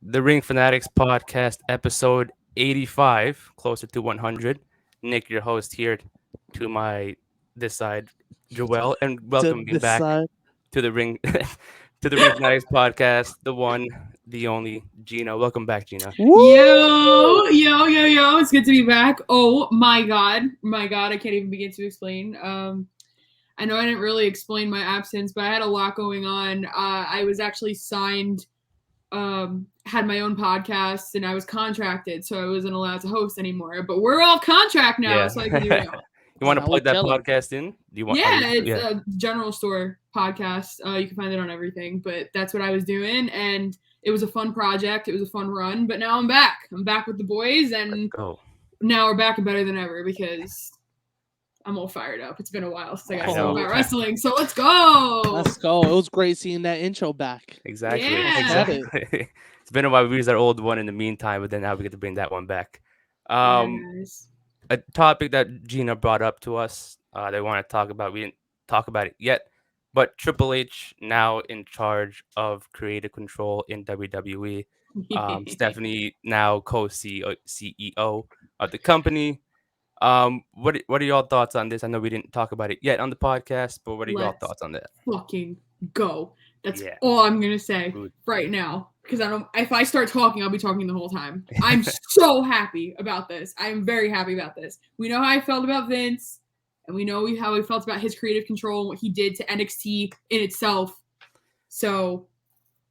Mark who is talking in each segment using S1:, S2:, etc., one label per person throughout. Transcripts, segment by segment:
S1: the Ring Fanatics Podcast, episode 85, closer to 100. Nick, your host here, to my this side, Joel, and
S2: To
S1: welcoming
S2: this
S1: back
S2: side.
S1: to the Ring to the Ring Fanatics Podcast, the one, the only Gina. Welcome back, Gina.
S2: Woo!
S3: Yo. It's good to be back. Oh my god. I can't even begin to explain. I know I didn't really explain my absence, but I had a lot going on. I was actually signed, had my own podcast, and I was contracted, so I wasn't allowed to host anymore. But we're all contract now,
S1: Yeah.
S3: so I can do it all.
S1: You want to
S2: Now we're
S1: plug that
S2: chilling.
S1: podcast in? Do you want?
S3: Yeah, it's a general store podcast. You can find it on everything, but that's what I was doing, and it was a fun project. It was a fun run, but now I'm back. I'm back with the boys, and
S1: Go.
S3: now we're back and better than ever because I'm all fired up. It's been a while since I got
S1: I
S3: to
S1: know.
S3: talk about wrestling, so let's go.
S2: Let's go. It was great seeing that intro back.
S1: Exactly.
S3: Yeah.
S1: Exactly. It's been a while. We used our old one in the meantime, but then now we get to bring that one back.
S3: Yes.
S1: A topic that Gina brought up to us, they want to talk about. We didn't talk about it yet, but Triple H now in charge of creative control in WWE. Stephanie now co-CEO of the company. What are y'all thoughts on this? I know we didn't talk about it yet on the podcast, but what are y'all
S3: Let's
S1: thoughts on that?
S3: fucking go. That's
S1: Yeah.
S3: all I'm gonna say
S1: Good.
S3: right now. Because I don't. If I start talking, I'll be talking the whole time. I'm so happy about this. I am very happy about this. We know how I felt about Vince, and we know how we felt about his creative control and what he did to NXT in itself. So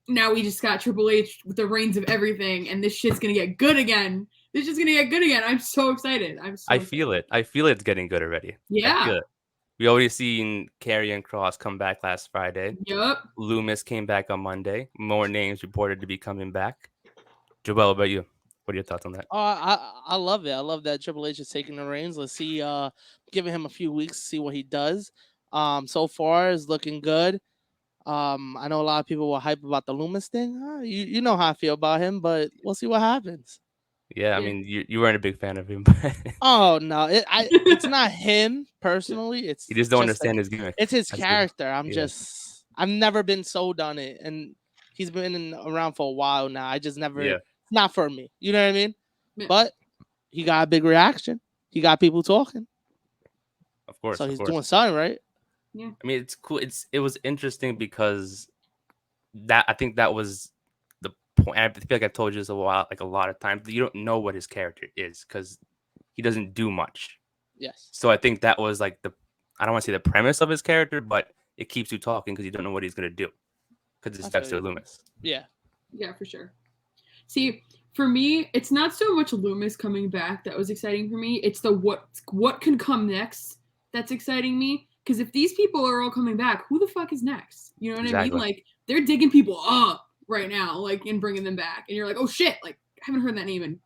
S3: now we just got Triple H with the reins of everything, and this shit's gonna get good again. This is gonna get good again. I'm so excited.
S1: I feel it. I feel it's getting good already. I
S3: Yeah.
S1: feel it. We already seen Karrion Kross come back last Friday.
S3: Yup.
S1: Loomis came back on Monday. More names reported to be coming back. Joel, about you? What are your thoughts on that?
S2: I love it. I love that Triple H is taking the reins. Let's see, giving him a few weeks to see what he does. So far is looking good. I know a lot of people were hype about the Loomis thing. You know how I feel about him, but we'll see what happens.
S1: Yeah, I
S3: Yeah.
S1: mean, you weren't a big fan of him, but
S2: Oh no, it's not him personally. It's
S1: you just don't
S2: like,
S1: understand his gimmick.
S2: it's his
S1: That's good.
S2: character.
S1: Yeah.
S2: I've never been sold on it, and he's been around for a while now. I just never.
S1: Yeah.
S2: It's not for me. You know what I mean?
S3: Yeah.
S2: But he got a big reaction. He got people talking,
S1: Of course.
S2: so
S1: of
S2: he's
S1: course.
S2: doing something right.
S3: Yeah.
S1: I mean, it's cool. It was interesting because I think that was the point. I feel like I've told you this a lot of times. You don't know what his character is because he doesn't do much.
S2: Yes.
S1: So I think that was like I don't want to say the premise of his character, but it keeps you talking because you don't know what he's gonna do because it's
S2: I feel
S1: Dexter
S2: you.
S1: Loomis.
S2: Yeah.
S3: Yeah, for sure. See, for me, it's not so much Loomis coming back that was exciting for me. It's the what can come next that's exciting me. Because if these people are all coming back, who the fuck is next? You know what I
S1: Exactly.
S3: mean? Like, they're digging people up right now, like, and bringing them back. And you're like, oh shit, like, I haven't heard that name in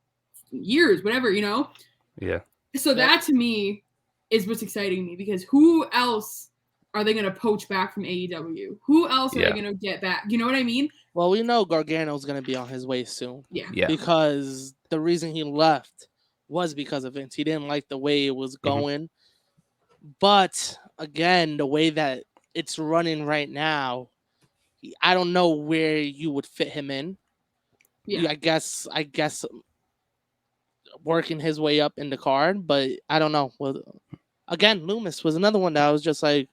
S3: years, whatever, you know?
S1: Yeah.
S3: So that to me is what's exciting me because who else are they going to poach back from AEW? Who else are
S1: Yeah.
S3: they going to get back? You know what I mean?
S2: Well, we know Gargano's gonna be on his way soon
S3: Yeah.
S1: Yeah.
S2: because the reason he left was because of Vince. He didn't like the way it was going. But again, the way that it's running right now, I don't know where you would fit him in.
S3: Yeah.
S2: I guess working his way up in the card, but I don't know. Well, again, Loomis was another one that I was just like,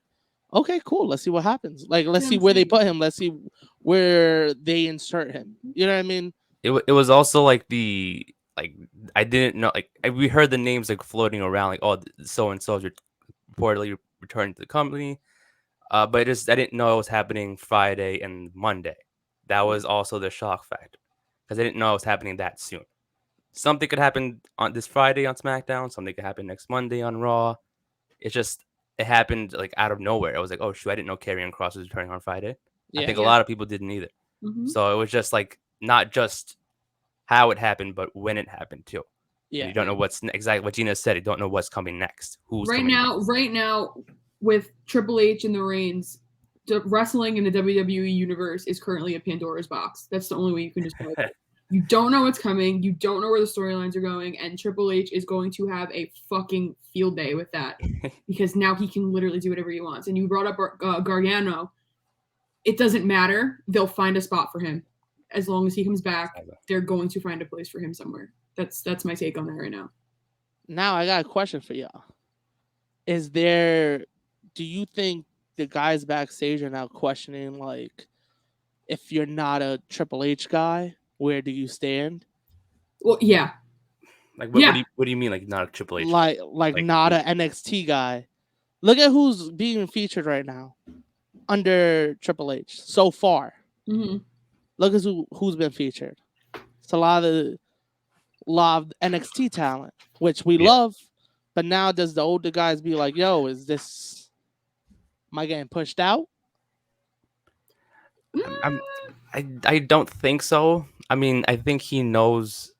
S2: okay, cool. Let's see what happens. Like, let's
S3: Yeah,
S2: see
S3: I'm
S2: where they
S3: saying.
S2: put him. Let's see where they insert him. You know what I mean?
S1: It was also like I didn't know we heard the names like floating around like so and so reportedly returned to the company, but I didn't know it was happening Friday and Monday. That was also the shock factor because I didn't know it was happening that soon. Something could happen on this Friday on SmackDown. Something could happen next Monday on Raw. It's just it happened like out of nowhere. I was like, oh shoot, I didn't know Karrion Kross was returning on Friday.
S2: Yeah.
S1: I think a
S3: Yeah.
S1: lot of people didn't either.
S3: Mhm.
S1: So it was just like not just how it happened, but when it happened too. And
S2: Yeah.
S1: you don't know what's exactly what Gina said. You don't know what's coming next. Who's
S3: Right
S1: coming
S3: now,
S1: next.
S3: with Triple H and the reigns, wrestling in the WWE universe is currently a Pandora's box. That's the only way you can describe it. You don't know what's coming. You don't know where the storylines are going, and Triple H is going to have a fucking field day with that because now he can literally do whatever he wants. And you brought up Gargano. It doesn't matter. They'll find a spot for him. as long as he comes back,
S1: Exactly.
S3: they're going to find a place for him somewhere. That's my take on that right now.
S2: Now I got a question for y'all. Do you think the guys backstage are now questioning, like, if you're not a Triple H guy, where do you stand?
S3: Well, yeah.
S1: Like,
S3: Yeah.
S1: what do you mean, like, not a Triple H?
S2: Like not a NXT guy. Look at who's being featured right now under Triple H so far.
S3: hmm
S2: Look at who's been featured. It's a lot of NXT talent, which we
S1: Yeah.
S2: love. But now does the older guys be like, yo, am I getting pushed out?
S1: I don't think so. I mean, I think he knows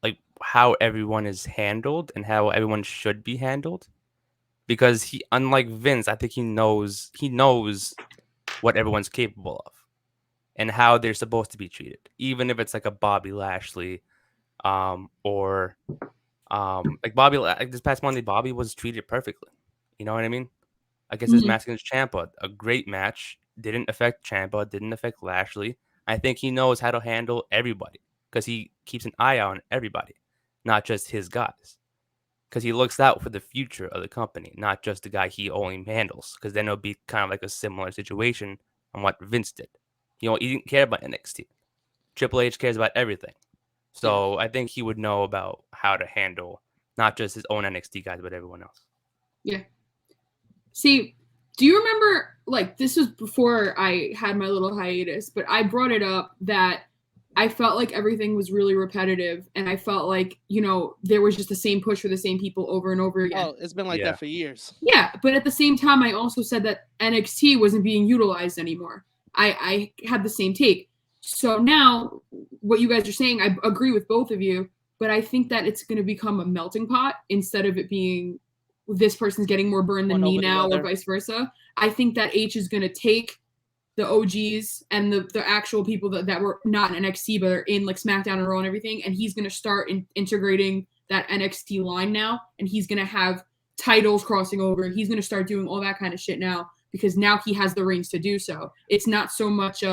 S1: like how everyone is handled and how everyone should be handled. Because he, unlike Vince, I think he knows what everyone's capable of and how they're supposed to be treated. Even if it's like a Bobby Lashley, or like like this past Monday, Bobby was treated perfectly. You know what I mean? I guess his
S3: hmm
S1: match against Ciampa, a great match, didn't affect Ciampa, didn't affect Lashley. I think he knows how to handle everybody because he keeps an eye on everybody, not just his guys. Because he looks out for the future of the company, not just the guy he only handles. Because then it'll be kind of like a similar situation on what Vince did. You know, he didn't care about NXT. Triple H cares about everything. So I think he would know about how to handle not just his own NXT guys, but everyone else.
S3: Yeah. See, do you remember, like, this was before I had my little hiatus, but I brought it up that I felt like everything was really repetitive, and I felt like, there was just the same push for the same people over and over again.
S2: Oh, it's been like that for years.
S3: Yeah, but at the same time, I also said that NXT wasn't being utilized anymore. I had the same take. So now, what you guys are saying, I agree with both of you, but I think that it's going to become a melting pot instead of it being this person's getting more burned than me now or vice versa. I think that H is going to take the OGs and the actual people that were not in NXT but are in like SmackDown and Raw and everything, and he's going to start integrating that NXT line now, and he's going to have titles crossing over. He's going to start doing all that kind of shit now because now he has the reins to do so. It's not so much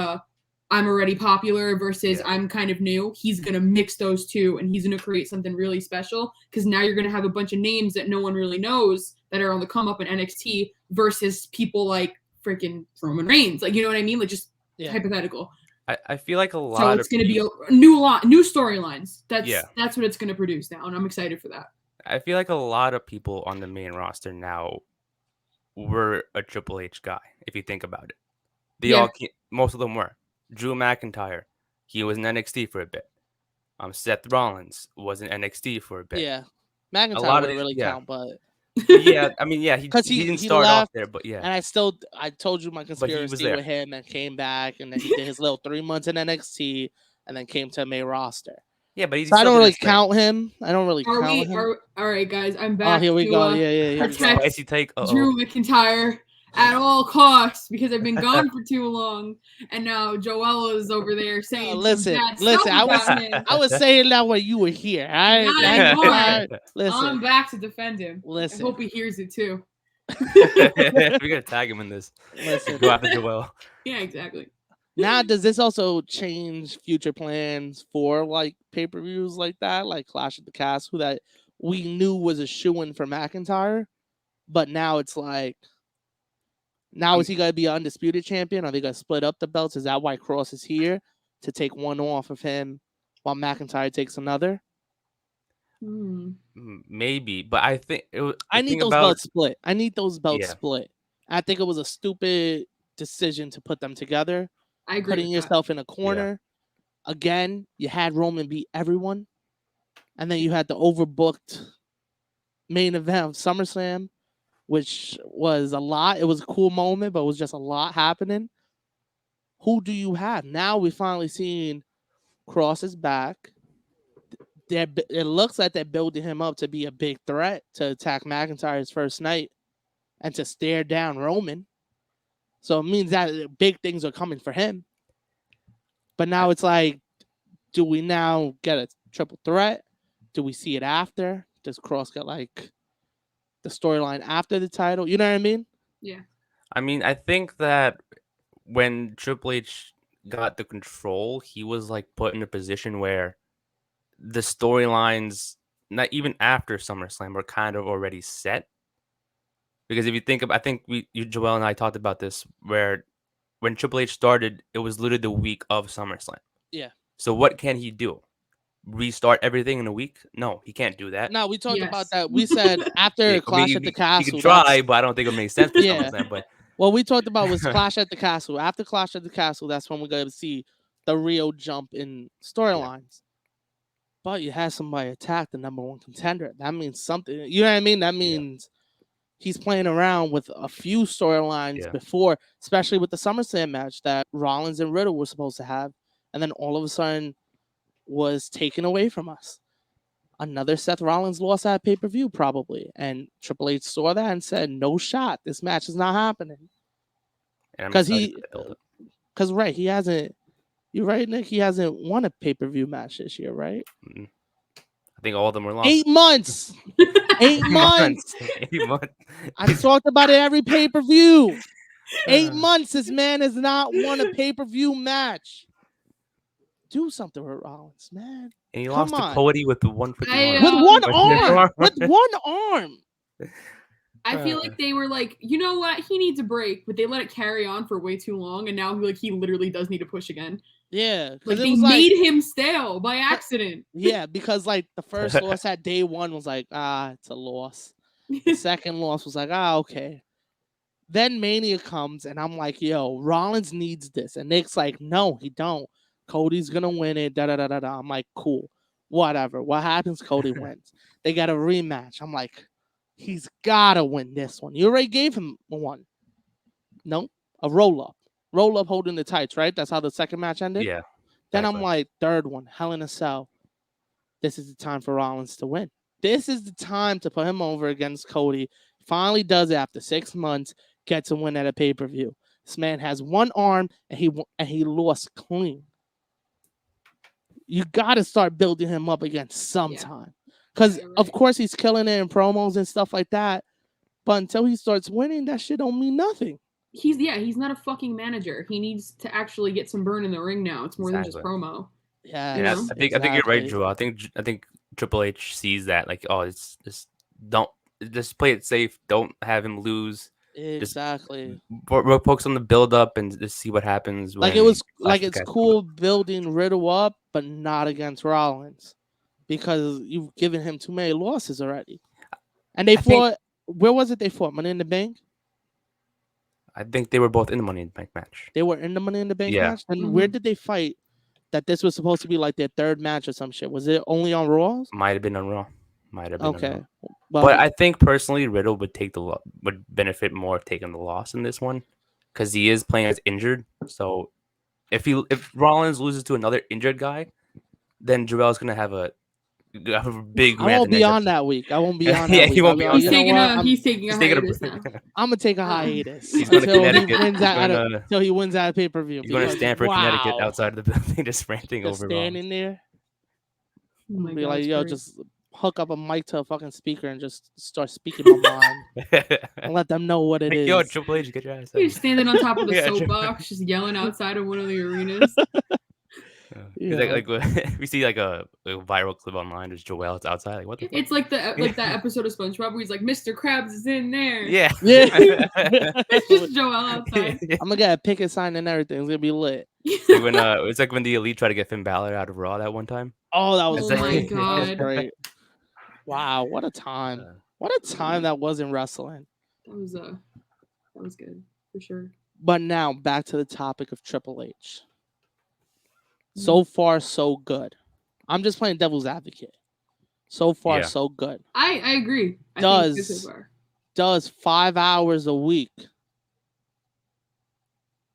S3: I'm already popular versus I'm kind of new. He's going to mix those two, and he's going to create something really special because now you're going to have a bunch of names that no one really knows that are on the come up in NXT versus people like freaking Roman Reigns. Like, you know what I mean? Like, just hypothetical.
S1: I feel like a lot
S3: So it's going to be a new storylines. That's what it's going to produce now, and I'm excited for that.
S1: I feel like a lot of people on the main roster now were a Triple H guy, if you think about it. Most of them were. Drew McIntyre, he was in NXT for a bit. Seth Rollins was in NXT for a bit.
S2: Yeah, McIntyre wouldn't really count, but
S1: yeah, I mean, he didn't start
S2: left,
S1: off there, but yeah.
S2: And I told you my conspiracy with him and came back, and then he did his little 3 months in NXT, and then came to a main roster.
S1: Yeah, but
S2: I don't really count him. I don't really count him.
S3: All right, guys, I'm back.
S2: Oh, here we go. Yeah.
S1: Spicy take.
S3: Drew McIntyre at all costs because I've been gone for too long, and now Joella is over there saying,
S2: "Listen, I was saying that when you were here.
S3: Listen, I'm back to defend him.
S2: Listen,
S3: I hope he hears it too.
S1: We're gonna tag him in this.
S2: Listen,
S1: go after Joel.
S3: Yeah, exactly.
S2: Now, does this also change future plans for like pay-per-views like that, like Clash of the Castle, that we knew was a shoo-in for McIntyre, but now it's like, now is he gonna be an undisputed champion? Are they gonna split up the belts? Is that why Cross is here to take one off of him while McIntyre takes another?
S1: Maybe, but I think
S2: I need those belts split. I think it was a stupid decision to put them together.
S3: I agree.
S2: Putting yourself in a corner. Yeah. Again, you had Roman beat everyone. And then you had the overbooked main event of SummerSlam, which was a lot. It was a cool moment, but it was just a lot happening. Who do you have? Now we finally seen Cross is back. It looks like they're building him up to be a big threat to attack McIntyre's first night and to stare down Roman. So it means that big things are coming for him. But now it's like, do we now get a triple threat? Do we see it after? Does Cross get like the storyline after the title? You know what I mean?
S3: Yeah.
S1: I mean, I think that when Triple H got the control, he was like put in a position where the storylines, not even after SummerSlam, were kind of already set. Because if you think of, I think Joel and I talked about this, where when Triple H started, it was literally the week of SummerSlam.
S2: Yeah.
S1: So what can he do? Restart everything in a week? No, he can't do that.
S2: No, we talked about
S3: Yes.
S2: that. We said after
S1: Yeah,
S2: Clash at the
S1: he
S2: Castle.
S1: could try,
S2: that's-
S1: but I don't think it would make sense for
S2: Yeah.
S1: SummerSlam. But
S2: What we talked about was Clash at the Castle. After Clash at the Castle, that's when we're going to see the real jump in storylines. But you had somebody attack the number one contender. That means something. You know what I mean? That means he's playing around with a few storylines before, especially with the SummerSlam match that Rollins and Riddle were supposed to have. And then all of a sudden was taken away from us. Another Seth Rollins loss at pay-per-view, probably. And Triple H saw that and said, no shot. This match is not happening. Because right, he hasn't, you're right, Nick, he hasn't won a pay-per-view match this year, right?
S1: I think all of them were lost.
S2: 8 months. 8 months.
S1: 8 months.
S2: I've talked about it every pay-per-view. 8 months, this man has not won a pay-per-view match. Do something with Rollins, man.
S1: And he lost to Cody with the 151.
S2: With one arm. With one arm.
S3: I feel like they were like, you know what? He needs a break, but they let it carry on for way too long, and now he literally does need to push again.
S2: Yeah,
S3: like they made him stale by accident.
S2: Yeah, because like the first loss at day one was like, it's a loss. The second loss was like, okay. Then Mania comes, and I'm like, yo, Rollins needs this, and Nick's like, no, he don't. Cody's gonna win it. Da da da da da. I'm like, cool, whatever. What happens? Cody wins. They got a rematch. I'm like, he's gotta win this one. You already gave him one. Nope, a roll up holding the tights. Right. That's how the second match ended.
S1: Yeah.
S2: Then I'm like, third one, Hell in a Cell. This is the time for Rollins to win. This is the time to put him over against Cody. Finally does it after 6 months. Gets a win at a pay per view. This man has one arm and he lost clean. You got to start building him up again sometime. Because, of course, he's killing it in promos and stuff like that. But until he starts winning, that shit don't mean nothing.
S3: He's not a fucking manager. He needs to actually get some burn in the ring now. It's more than just promo.
S2: Yeah.
S1: You know? I think you're right, Drew. I think Triple H sees that. Like, oh, it's just play it safe. Don't have him lose.
S2: Exactly.
S1: Just focus on the build up and just see what happens.
S2: Like it was like it's cool building Riddle up, but not against Rollins because you've given him too many losses already. And they fought. Where was it they fought? Money in the Bank.
S1: I think they were both in the Money in the Bank match.
S2: They were in the Money in the Bank match. And where did they fight? That this was supposed to be like their third match or some shit. Was it only on Raw?
S1: Might have been on Raw.
S2: Okay.
S1: But I think personally, Riddle would would benefit more of taking the loss in this one because he is playing as injured. So if Rollins loses to another injured guy, then Joel's gonna have a big.
S2: I won't be on that week. I won't be on.
S1: Yeah,
S2: that
S1: he won't be on.
S3: He's taking a hiatus now.
S2: I'm gonna take a hiatus.
S1: He's going to Connecticut.
S2: Until he wins out of pay-per-view.
S1: He's going to Stamford, Connecticut, outside of the building, just ranting over.
S2: Standing there. Be like, yo, just hook up a mic to a fucking speaker and just start speaking my mind and let them know what it is.
S1: Yo, Triple H, get your ass out.
S3: He's standing on top of the soapbox, just yelling outside of one of the arenas.
S1: Like we see like a viral clip online. There's Joel. It's outside. Like what the?
S3: It's like that episode of SpongeBob where he's like, "Mr. Krabs is in there."
S1: Yeah.
S3: It's just Joel outside.
S2: I'm gonna get a picket sign and everything. It's gonna be lit.
S1: It's like when the Elite tried to get Finn Balor out of Raw that one time.
S2: Oh, that was
S3: my god!
S2: That was great. Wow, what a time! What a time that was in wrestling.
S3: That was good for sure.
S2: But now back to the topic of Triple H. So far, so good. I'm just playing devil's advocate. So far, so good.
S3: I agree.
S2: Does 5 hours a week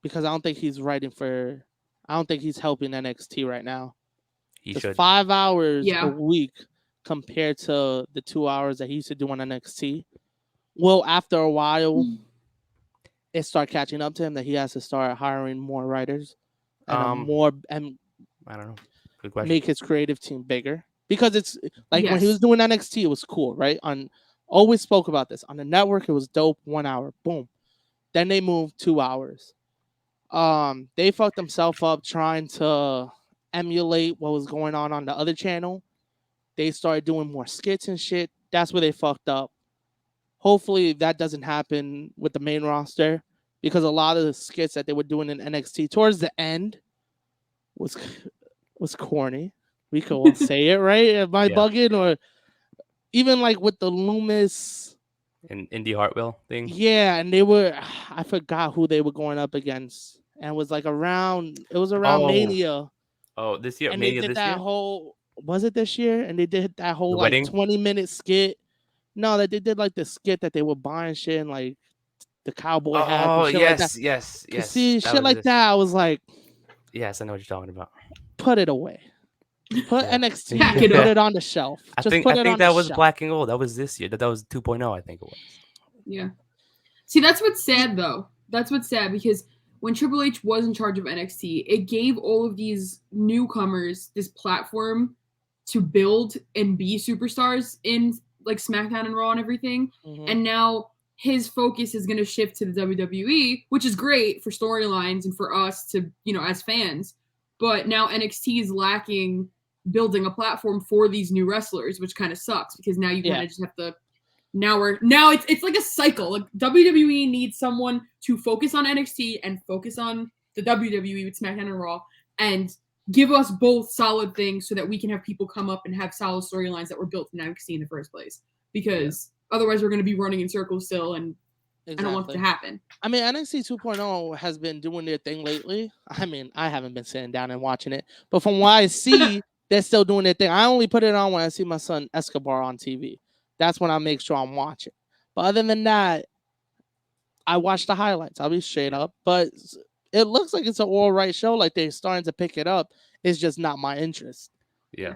S2: because I don't think he's helping NXT right now.
S1: He should.
S2: 5 hours a week compared to the 2 hours that he used to do on NXT. Well, after a while, it start catching up to him that he has to start hiring more writers and
S1: I don't know. Good question.
S2: Make his creative team bigger because it's like when he was doing NXT, it was cool, right? Always spoke about this on the network. It was dope. 1 hour, boom. Then they moved 2 hours. They fucked themselves up trying to emulate what was going on the other channel. They started doing more skits and shit. That's where they fucked up. Hopefully that doesn't happen with the main roster, because a lot of the skits that they were doing in NXT towards the end was corny. We could all say it, right? Am I bugging? Or even like with the Loomis
S1: and Indy Hartwell thing.
S2: Yeah, and they were I forgot who they were going up against. And it was like around Mania.
S1: Oh, this year,
S2: And
S1: Mania
S2: they did
S1: this
S2: that
S1: year?
S2: whole was it this year? And they did that whole
S1: The
S2: like
S1: wedding?
S2: 20-minute skit. No, that they did like the skit that they were buying shit and like the cowboy hats and
S1: Oh,
S2: shit like that.
S1: yes.
S2: See,
S1: That
S2: shit
S1: was
S2: like
S1: this.
S2: that, I was like,
S1: Yes, I know what you're talking about.
S2: put it away. Put
S1: Yeah.
S2: NXT,
S3: Pack
S2: put
S3: it up.
S2: it on the shelf.
S1: I
S2: Just
S1: think
S2: put it on
S1: that
S2: the
S1: was
S2: shelf.
S1: Black and Gold. That was this year. That was 2.0, I think it was.
S3: Yeah. See, that's what's sad, though. That's what's sad, because when Triple H was in charge of NXT, it gave all of these newcomers this platform to build and be superstars in like SmackDown and Raw and everything.
S2: Mhm.
S3: And now his focus is going to shift to the WWE, which is great for storylines and for us to, as fans. But now NXT is lacking building a platform for these new wrestlers, which kind of sucks, because now you kind of just have to. Now it's like a cycle. Like WWE needs someone to focus on NXT and focus on the WWE with SmackDown and Raw, and give us both solid things so that we can have people come up and have solid storylines that were built in NXT in the first place. Because otherwise we're going to be running in circles still, and I don't want it to happen.
S2: I mean, NXT 2.0 has been doing their thing lately. I mean, I haven't been sitting down and watching it, but from what I see, they're still doing their thing. I only put it on when I see my son Escobar on TV. That's when I make sure I'm watching. But other than that, I watch the highlights. I'll be straight up. But it looks like it's an all right show. Like they're starting to pick it up. It's just not my interest.
S1: Yeah.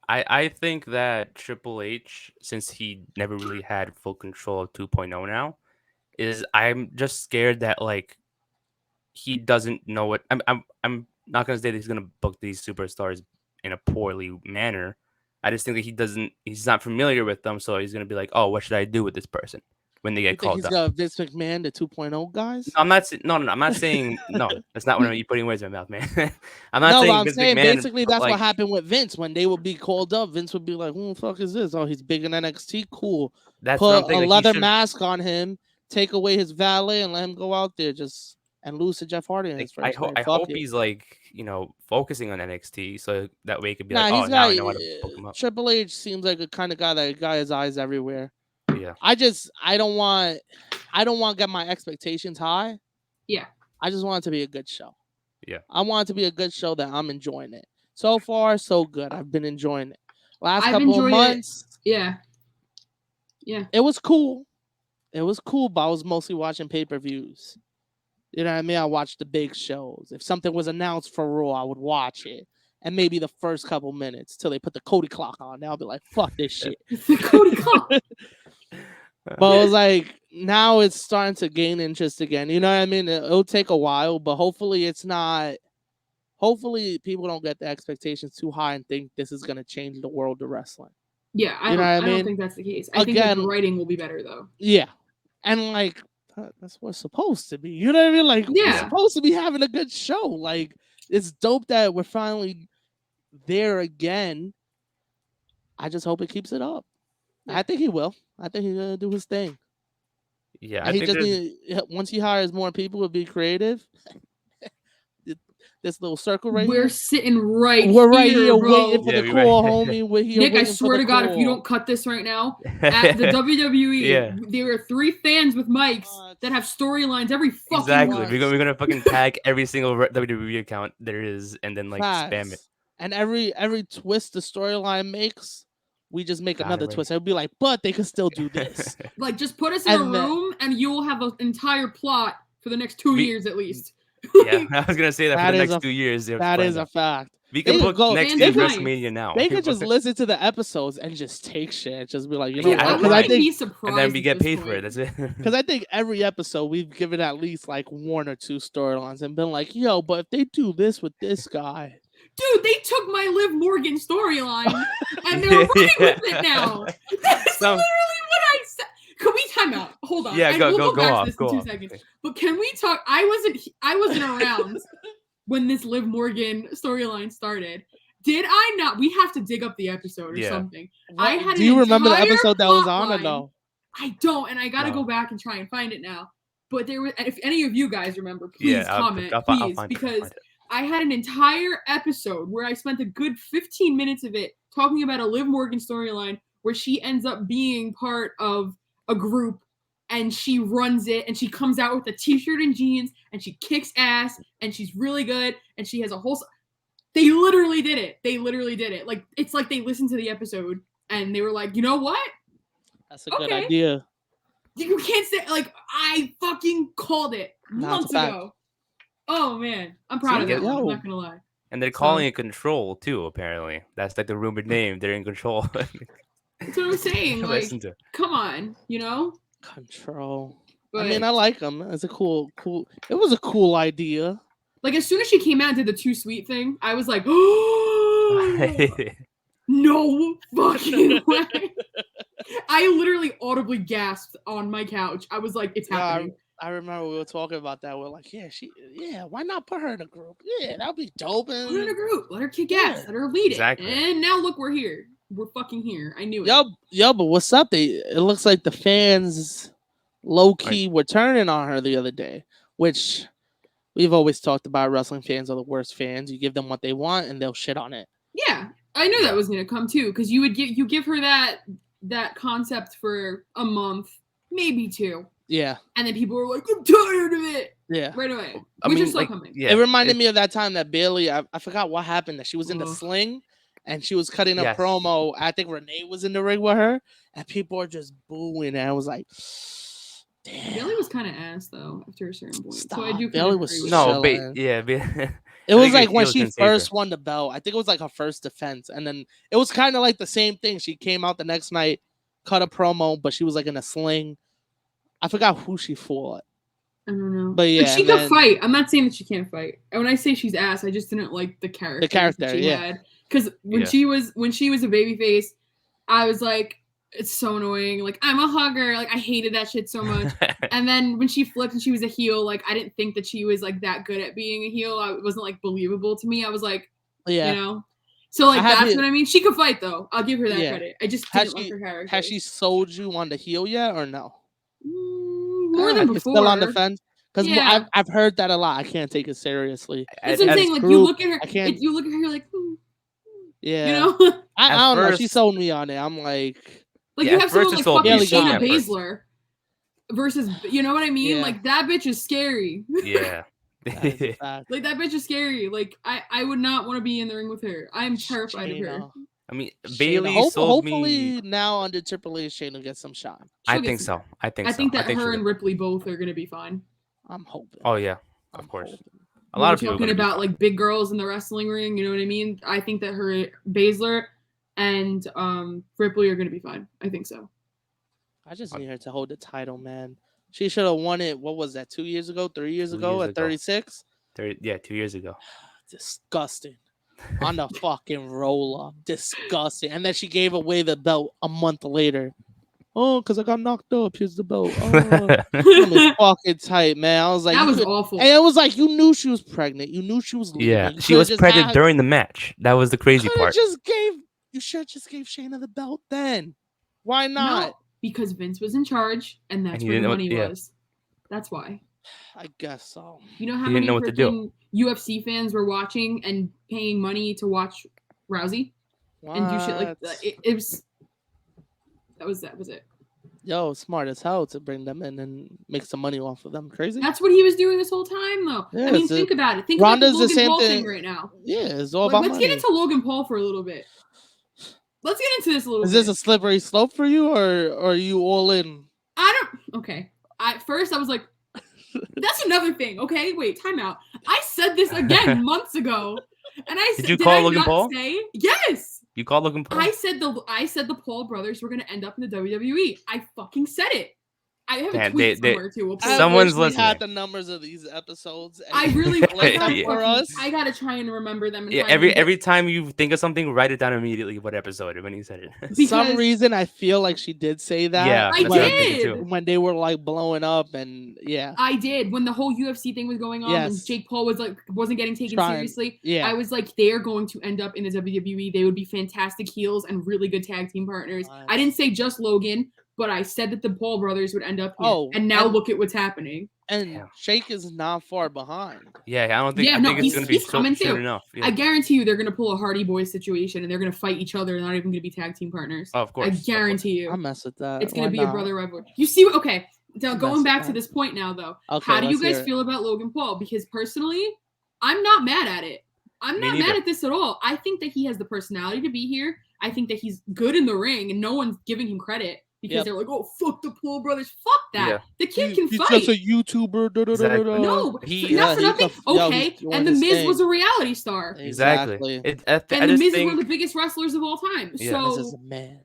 S1: I think that Triple H, since he never really had full control of 2.0 now, I'm just scared that like he doesn't know what I'm not gonna say that he's gonna book these superstars in a poorly manner. I just think that he's not familiar with them, so he's gonna be like, oh, what should I do with this person when they get called up?
S2: He's got Vince McMahon, the 2.0 guys.
S1: No, I'm not. No, I'm not saying no. That's not what I'm putting words in my mouth, man. I'm not saying.
S2: But I'm
S1: Vince
S2: saying
S1: McMahon,
S2: basically that's what happened with Vince when they would be called up. Vince would be like, "Who the fuck is this? Oh, he's big in NXT. Cool.
S1: That's
S2: Put
S1: what I'm
S2: a leather mask on him, take away his valet, and let him go out there and lose to Jeff Hardy in his first
S1: I hope he's like focusing on NXT so that way he could be like, oh, now I know how to book him up.
S2: Triple H seems like a kind of guy that got his eyes everywhere.
S1: Yeah.
S2: I don't want to get my expectations high.
S3: Yeah.
S2: I just want it to be a good show.
S1: Yeah.
S2: I want it to be a good show that I'm enjoying it. So far, so good. I've been enjoying it. Last couple of months.
S3: Yeah.
S2: It was cool. But I was mostly watching pay-per-views. You know what I mean? I watched the big shows. If something was announced for Raw, I would watch it. And maybe the first couple minutes till they put the Cody clock on. Now I'll be like, fuck this shit.
S3: The Cody clock.
S2: But it was like, now it's starting to gain interest again. You know what I mean? It'll take a while, but hopefully it's not. Hopefully people don't get the expectations too high and think this is going to change the world of wrestling.
S3: Yeah, I don't think that's the case. I think that the writing will be better, though.
S2: Yeah. And like, that's what it's supposed to be. You know what I mean? Like, we're supposed to be having a good show. Like, it's dope that we're finally there again. I just hope it keeps it up. I think he will. I think he's gonna do his thing.
S1: Yeah,
S2: and he just once he hires more people to be creative. This little circle right
S3: here. We're sitting right.
S2: We're right
S3: here
S2: waiting for the call, homie. We're here.
S3: Nick, I swear to God, if you don't cut this right now, at the WWE, there are 3 fans with mics that have storylines every fucking
S1: month. We're gonna fucking tag every single WWE account there is, and then like spam it.
S2: And every twist the storyline makes, we just make another twist. It'll be like, but they could still do this.
S3: Like, just put us in a room, and you'll have an entire plot for the next 2 years at least.
S1: Yeah, I was gonna say that for the next 2 years.
S2: That is a fact.
S1: We can book next year's WrestleMania now.
S2: They could just listen to the episodes and just take shit. Just be like, you know,
S3: I think,
S1: and then we get paid for it. That's it.
S2: Because I think every episode we've given at least like 1 or 2 storylines and been like, yo, but if they do this with this guy.
S3: Dude, they took my Liv Morgan storyline and they're running with it now. That's literally what I said. Can we time out? Hold on.
S1: Yeah,
S3: We'll
S1: go
S3: go back
S1: off,
S3: to this
S1: go
S3: in
S1: off.
S3: 2 seconds. But can we talk? I wasn't around when this Liv Morgan storyline started. Did I not? We have to dig up the episode or something. I had
S2: Do you remember the
S3: entire
S2: episode that was on or
S3: plot
S2: no?
S3: line. I don't, and I gotta
S1: No.
S3: go back and try and find it now. But there was, if any of you guys remember, please
S1: Yeah,
S3: comment,
S1: I'll
S3: please,
S1: find it,
S3: because I had an entire episode where I spent a good 15 minutes of it talking about a Liv Morgan storyline where she ends up being part of a group and she runs it and she comes out with a t-shirt and jeans and she kicks ass and she's really good and she has a whole. They literally did it. Like it's like they listened to the episode and they were like, you know what?
S2: That's a good idea.
S3: You can't say like I fucking called it months ago. Oh man, I'm proud of that one. I'm not gonna lie.
S1: And they're calling it Control too. Apparently, that's like the rumored name. They're in Control.
S3: That's what I'm saying. Like, come on, you know.
S2: Control.
S3: But,
S2: I mean, I like them. It's a cool. It was a cool idea.
S3: Like as soon as she came out and did the Too Sweet thing, I was like, oh, no fucking way. I literally audibly gasped on my couch. I was like, it's happening.
S2: I remember we were talking about that. We're like, why not put her in a group? Yeah, that'd be dope.
S3: Put her in a group. Let her kick ass. Let her lead it. And now look, we're here. We're fucking here. I knew it.
S2: Yo, but what's up? It looks like the fans low-key were turning on her the other day, which we've always talked about. Wrestling fans are the worst fans. You give them what they want and they'll shit on it.
S3: Yeah, I knew that was gonna come too, because you give her that concept for a month, maybe 2.
S2: Yeah.
S3: And then people were like, I'm tired of it.
S2: Yeah.
S3: Right away. Which is still coming.
S2: Yeah, it reminded me of that time that Bailey, I forgot what happened, that she was in the sling and she was cutting a promo. I think Renee was in the ring with her and people are just booing. And I was like, damn.
S3: Bailey was kind of ass though after a certain point.
S2: Stop.
S3: So I do
S2: Bailey was
S1: It
S2: was like when she first won the belt. I think it was like her first defense. And then it was kind of like the same thing. She came out the next night, cut a promo, but she was like in a sling. I forgot who she fought.
S3: I don't know.
S2: But yeah.
S3: But she could fight. I'm not saying that she can't fight. And when I say she's ass, I just didn't like the character.
S2: The character,
S3: she had. Because when she was a babyface, I was like, it's so annoying. Like, I'm a hugger. Like, I hated that shit so much. And then when she flipped and she was a heel, like, I didn't think that she was like that good at being a heel. It wasn't like believable to me. I was like, you know. So like that's what I mean. She could fight though. I'll give her that credit. I just didn't like her character.
S2: Has she sold you on the heel yet or no?
S3: More than before.
S2: Still on the fence? Because I've heard that a lot. I can't take it seriously.
S3: That's what I'm saying. Like you look at her, you look at her, you're like,
S2: yeah.
S3: You know,
S2: I don't know. She sold me on it. I'm like
S3: you have someone like fucking Shayna Baszler versus, you know what I mean? Like that bitch is scary.
S1: Yeah.
S3: Like that bitch is scary. Like I would not want to be in the ring with her. I'm terrified of her.
S1: I mean, Bailey
S2: hopefully now under Triple H, Shayna gets some shot.
S1: I think so. I think
S3: that her and Ripley both are gonna be fine.
S2: I'm hoping.
S1: Oh yeah, of course. A lot of people
S3: talking about like big girls in the wrestling ring. You know what I mean? I think that her Baszler and Ripley are gonna be fine. I think so.
S2: I just need her to hold the title, man. She should have won it. What was that? 2 years ago? 3 years ago? At 36?
S1: 2 years ago.
S2: Disgusting. On the fucking roll up. Disgusting. And then she gave away the belt a month later. Oh, because I got knocked up. Here's the belt. Oh, that was fucking tight, man. I was like,
S3: that was awful.
S2: And it was like, you knew she was pregnant. You knew she was leaving.
S1: Yeah, she was pregnant during the match. That was the crazy part.
S2: You should have just gave Shayna the belt then. Why not?
S3: No, because Vince was in charge, and that's where the money was. That's why.
S2: I guess so.
S3: You know how many freaking UFC fans were watching and paying money to watch Rousey and do shit like that? It was. That was it.
S2: Yo, smart as hell to bring them in and make some money off of them. Crazy.
S3: That's what he was doing this whole time, though. Yeah, I mean, think about it. Think about the Logan Paul thing right now.
S2: Yeah, it's all about money.
S3: Let's get into Logan Paul for a little bit. Let's get into this a little bit.
S2: Is this a slippery slope for you, or are you all in?
S3: Okay. At first, I was like, that's another thing. Okay, wait, time out. I said this again months ago, and I said,
S1: did you call Logan Paul?
S3: Yes.
S1: You called Logan Paul?
S3: I said the Paul brothers were gonna end up in the WWE. I fucking said it. I have a
S1: Man,
S3: tweet somewhere too. We'll pull it.
S1: Someone's
S2: I wish we had
S1: listening.
S2: the numbers of these episodes. And
S3: I really
S2: play
S3: I
S2: them for us.
S3: I gotta try and remember them. And
S1: Yeah,
S3: find them, but
S1: every time you think of something, write it down immediately. What episode when you said it?
S2: For
S3: Because-
S2: some reason, I feel like she did say that.
S1: Yeah,
S3: I
S1: that's what I'm thinking
S3: did.
S1: too.
S2: When they were like blowing up, and yeah,
S3: I did when the whole UFC thing was going on and
S2: Yes.
S3: Jake Paul was like wasn't getting taken
S2: Trying.
S3: seriously.
S2: yeah.
S3: I was like, they are going to end up in the WWE. They would be fantastic heels and really good tag team partners.
S2: Nice.
S3: I didn't say just Logan, but I said that the Paul brothers would end up here.
S2: Oh,
S3: and now
S2: and-
S3: look at what's happening.
S2: And
S1: Yeah.
S2: Jake is not far behind.
S1: Yeah, I don't think.
S3: Yeah,
S1: I
S3: no,
S1: think it's gonna be
S3: he's coming
S1: soon
S3: too.
S1: enough. Yeah.
S3: I guarantee you they're going to pull a Hardy Boys situation and they're going to fight each other. They're not even going to be tag team partners.
S1: Oh, of course.
S3: I
S1: of course.
S3: guarantee you.
S2: I mess with that.
S3: It's going
S2: Why
S3: to be a
S2: not?
S3: brother rivalry. You see what? Okay. Now,
S2: Mess
S3: going
S2: with
S3: back to
S2: that.
S3: this point now, though.
S2: Okay,
S3: How do you
S2: let's hear
S3: guys
S2: it.
S3: feel about Logan Paul? Because personally, I'm not mad at it. I'm
S1: Me
S3: not mad
S1: neither.
S3: at this at all. I think that he has the personality to be here. I think that he's good in the ring, and no one's giving him credit because
S2: Yep.
S3: they're like, "Oh, fuck the Paul brothers, fuck that."
S1: Yeah.
S3: The kid can
S2: He's
S3: fight.
S2: just a YouTuber.
S1: Exactly.
S3: No, but
S1: He-
S3: not for
S2: yeah,
S3: nothing.
S2: he's a- yo,
S3: Okay,
S2: he's doing
S3: and the
S2: his
S3: Miz
S2: thing.
S3: was a reality star,
S1: Exactly. I
S3: and
S1: just
S3: the Miz is
S1: think.
S3: one of the biggest wrestlers of all time.
S1: Yeah.
S2: This is
S3: So
S2: a man.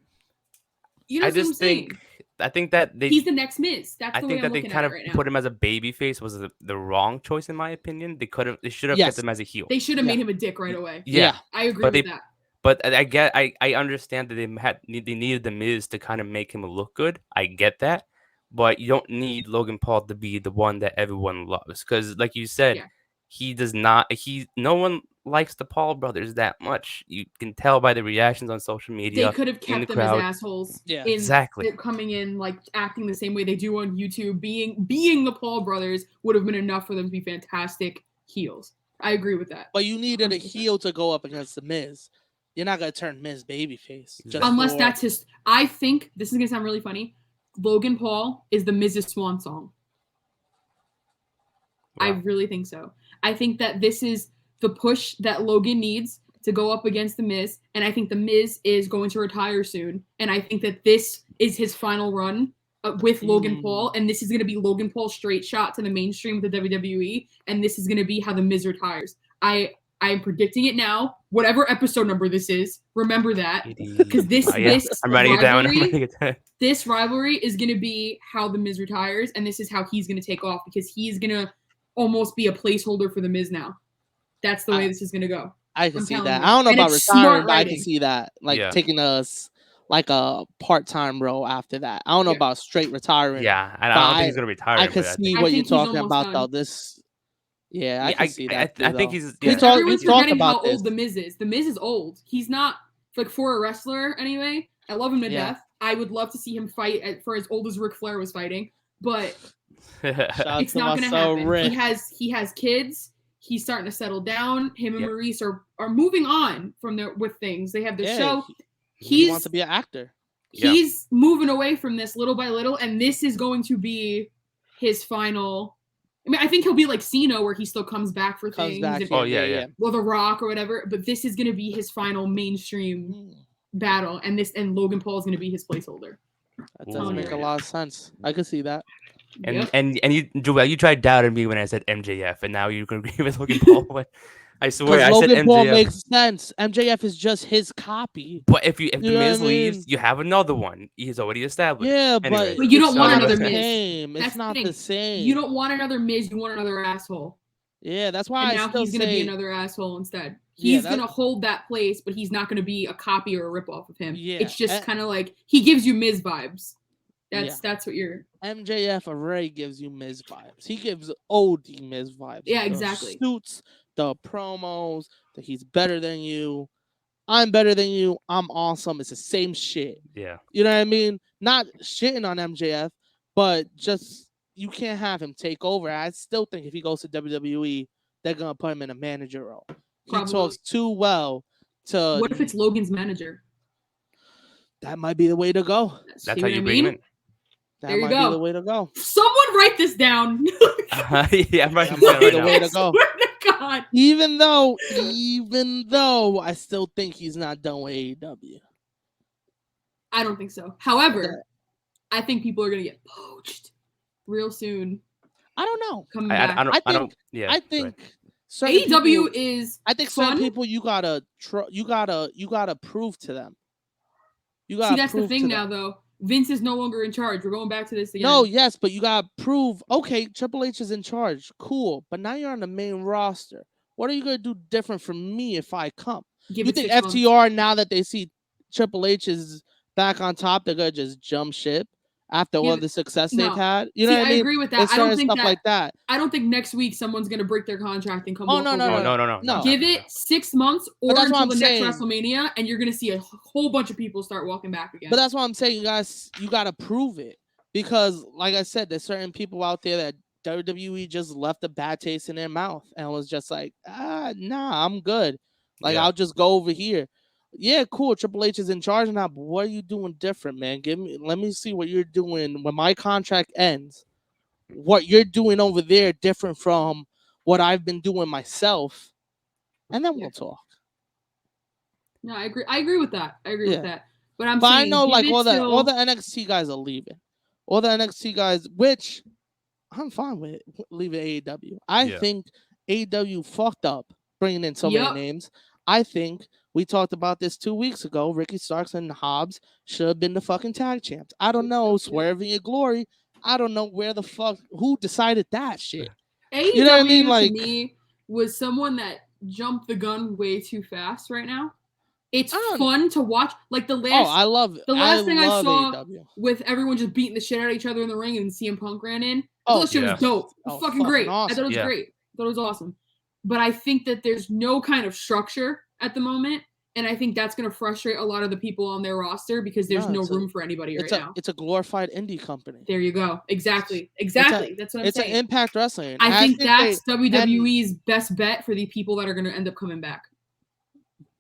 S3: you know
S1: I
S3: what I'm
S1: just
S3: saying?
S1: think. I think that they.
S3: He's the next Miz. That's
S1: I
S3: the
S1: think
S3: way I'm
S1: that they
S3: looking
S1: kind
S3: at
S1: of
S3: it right now.
S1: put him as a baby face was the wrong choice in my opinion. They could have. They should have
S2: Yes.
S1: kept him as a heel.
S3: They should have
S2: Yeah.
S3: made him a dick right away.
S1: Yeah.
S3: I agree
S1: But
S3: with
S1: they-
S3: that.
S1: But I get. I understand that they needed the Miz to kind of make him look good. I get that. But you don't need Logan Paul to be the one that everyone loves because, like you said,
S3: Yeah.
S1: he does not. No one likes the Paul brothers that much. You can tell by the reactions on social media.
S3: They could have
S1: in
S3: kept
S1: the
S3: them
S1: crowd.
S3: as assholes.
S2: Yeah.
S3: in
S1: Exactly.
S3: it coming in like acting the same way they do on YouTube. Being the Paul brothers would have been enough for them to be fantastic heels. I agree with that.
S2: But you needed a
S3: 100%.
S2: heel to go up against the Miz. You're not gonna turn Miz babyface.
S1: Exactly.
S3: Unless
S2: for-
S3: that's his. I think this is gonna sound really funny. Logan Paul is the Miz's swan song. I
S1: Wow.
S3: really think so. I think that this is the push that Logan needs to go up against the Miz, and I think the Miz is going to retire soon, and I think that this is his final run with Logan Paul, and this is going to be Logan Paul's straight shot to the mainstream with the WWE, and this is going to be how the Miz retires. I am predicting it now. Whatever episode number this is, remember that. Because this
S1: I'm writing it down. I'm
S3: rivalry-
S1: writing it down.
S3: This rivalry is going to be how the Miz retires, and this is how he's going to take off because he's going to almost be a placeholder for the Miz now. That's the way this is going to go.
S2: I can
S3: I'm
S2: see
S3: telling
S2: that.
S3: you.
S2: I don't know
S3: And
S2: about
S3: it's smart
S2: retiring, but I can
S3: writing.
S2: see that. Like
S1: Yeah.
S2: taking like a part-time role after that. I don't know
S3: Yeah.
S2: about straight retiring.
S1: Yeah, and I
S2: But
S1: don't think he's gonna retire.
S2: I
S1: but
S2: can
S1: think-
S2: see
S3: I
S2: what you're
S3: think he's
S2: talking
S3: almost
S2: about
S3: done.
S2: though. This yeah, I
S1: Yeah,
S2: can see that.
S1: I
S2: too,
S1: think
S2: though.
S1: he's.
S2: We
S1: Yeah.
S2: talk-
S3: Everyone's
S2: talked
S3: forgetting how
S2: about this.
S3: old the Miz is. The Miz is old. He's not like for a wrestler anyway. I love him to
S2: Yeah.
S3: death. I would love to see him fight for as old as Ric Flair was fighting, but
S2: Shout out
S3: it's
S2: to
S3: not
S2: my
S3: going to
S2: son,
S3: happen.
S2: Rick.
S3: He has kids. He's starting to settle down. Him and
S1: Yep.
S3: Maurice are moving on from with things. They have their
S2: Yeah,
S3: show.
S2: He wants to be an actor.
S1: Yeah.
S3: He's moving away from this little by little, and this is going to be his final. I mean, I think he'll be like Cena, where he still comes back for
S2: Comes
S3: things,
S2: back.
S3: and,
S1: Oh, yeah.
S3: well, The Rock or whatever. But this is going to be his final mainstream
S2: Mm,
S3: battle, and Logan Paul is going to be his placeholder.
S2: That does
S1: Ooh.
S2: make a lot of sense. I can see that.
S1: And
S3: Yep.
S1: and you, Joel, you tried doubting me when I said MJF, and now you can agree with Logan Paul. But I swear,
S2: Because
S1: I said
S2: Logan Paul
S1: MJF.
S2: makes sense. MJF is just his copy.
S1: But if the
S2: You know what I
S1: Miz leaves,
S2: mean?
S1: you have another one. He's already established.
S2: Yeah,
S1: Anyway.
S3: But you don't
S2: it's
S3: want
S2: not
S3: another
S2: the
S3: Miz.
S2: same.
S3: That's
S2: It's
S3: the
S2: not
S3: thing.
S2: the same.
S3: You don't want another Miz. You want another asshole.
S2: Yeah, that's why
S3: And
S2: I
S3: now
S2: still
S3: he's going to
S2: say
S3: be another asshole instead.
S2: Yeah,
S3: He's
S2: that's-
S3: going to hold that place, but he's not going to be a copy or a ripoff of him.
S2: Yeah,
S3: It's just
S2: and-
S3: kind of like he gives you Miz vibes. That's what you're.
S2: MJF already gives you Miz vibes. He gives OD Miz vibes.
S3: Yeah,
S2: The
S3: exactly.
S2: Suits, the promos, that he's better than you. I'm better than you. I'm awesome. It's the same shit.
S1: Yeah.
S2: You know what I mean? Not shitting on MJF, but just you can't have him take over. I still think if he goes to WWE, they're gonna put him in a manager role. He
S3: Probably.
S2: talks too well to.
S3: What if it's Logan's manager?
S2: That might be the way to go.
S1: That's
S3: See
S1: how
S3: what
S1: you
S3: I
S1: bring him
S3: mean?
S1: in.
S2: That
S3: There you
S2: might
S3: go.
S2: be the way to go.
S3: Someone write this down.
S1: Yeah, I'm writing
S2: That might
S1: it
S2: be
S1: down
S2: the
S1: right
S2: way
S1: now.
S2: to go.
S3: Swear to God.
S2: Even though I still think he's not done with AEW.
S3: I don't think so. However, I think people are gonna get poached real soon.
S2: I don't know.
S3: Coming
S1: I
S3: back.
S1: don't. I don't.
S2: think-
S1: Yeah.
S2: I
S1: go ahead.
S2: think certain
S3: AEW
S2: people,
S3: is.
S2: I think certain
S3: fun.
S2: people you gotta prove to them. You gotta
S3: See, that's the
S2: prove
S3: thing
S2: to
S3: now,
S2: them.
S3: though. Vince is no longer in charge. We're going back to this again.
S2: No, yes, but you gotta prove. Okay, Triple H is in charge. Cool, but now you're on the main roster. What are you gonna do different from me if I come?
S3: Give
S2: You
S3: it
S2: think
S3: 6 months.
S2: FTR, now that they see Triple H is back on top, they're gonna just jump ship after all
S3: Yeah,
S2: the success
S3: no.
S2: they've had? You know
S3: See,
S2: what I
S3: I
S2: mean?
S3: agree with that.
S2: It's
S3: I don't
S2: certain
S3: think
S2: stuff
S3: that.
S2: like that.
S3: I don't think next week someone's gonna break their contract and come
S2: Oh
S3: walk
S2: no,
S3: over.
S2: no,
S1: Oh,
S2: no,
S1: no.
S2: no.
S3: Give it 6 months or
S2: that's what
S3: until
S2: I'm
S3: the
S2: saying.
S3: next WrestleMania, and you're gonna see a whole bunch of people start walking back again.
S2: But that's what I'm saying. You guys, you gotta prove it because, like I said, there's certain people out there that WWE just left a bad taste in their mouth and was just like, nah, I'm good. Like
S1: Yeah.
S2: I'll just go over here. Yeah, cool. Triple H is in charge now, but what are you doing different, man? Let me see what you're doing when my contract ends. What you're doing over there different from what I've been doing myself, and then
S3: Yeah.
S2: we'll talk.
S3: No, I agree. I agree with that. I agree
S2: Yeah.
S3: with that. But I'm
S2: But I
S3: saying,
S2: know,
S3: give
S2: like
S3: it
S2: all
S3: till-
S2: the NXT guys are leaving. All the NXT guys, which I'm fine with leaving AEW. I
S1: Yeah.
S2: think AEW fucked up bringing in so many
S3: Yup.
S2: names. I think we talked about this 2 weeks ago. Ricky Starks and Hobbs should have been the fucking tag champs. I don't know, Swerve in Your Glory. I don't know where the fuck, who decided that shit.
S3: AEW
S2: You know what I mean? Like,
S3: to me was someone that jumped the gun way too fast right now. It's
S2: I don't-
S3: fun to watch. Like the
S2: oh,
S3: last
S2: I love it.
S3: the last thing I
S2: love
S3: saw
S2: AEW.
S3: with everyone just beating the shit out of each other in the ring and CM Punk ran in. I
S2: Oh,
S3: thought that shit
S1: yeah.
S3: was dope. It was
S2: Oh,
S3: fucking
S2: fucking
S3: great. I
S2: awesome.
S3: thought it was
S1: Yeah.
S3: great. I thought it was awesome. But I think that there's no kind of structure at the moment. And I think that's going to frustrate a lot of the people on their roster because there's no
S2: it's
S3: room for anybody right now.
S2: It's a glorified indie company.
S3: There you go. Exactly. Exactly. That's what I'm
S2: It's
S3: saying.
S2: an Impact Wrestling.
S3: I think that's
S2: they-
S3: WWE's best bet for the people that are going to end up coming back.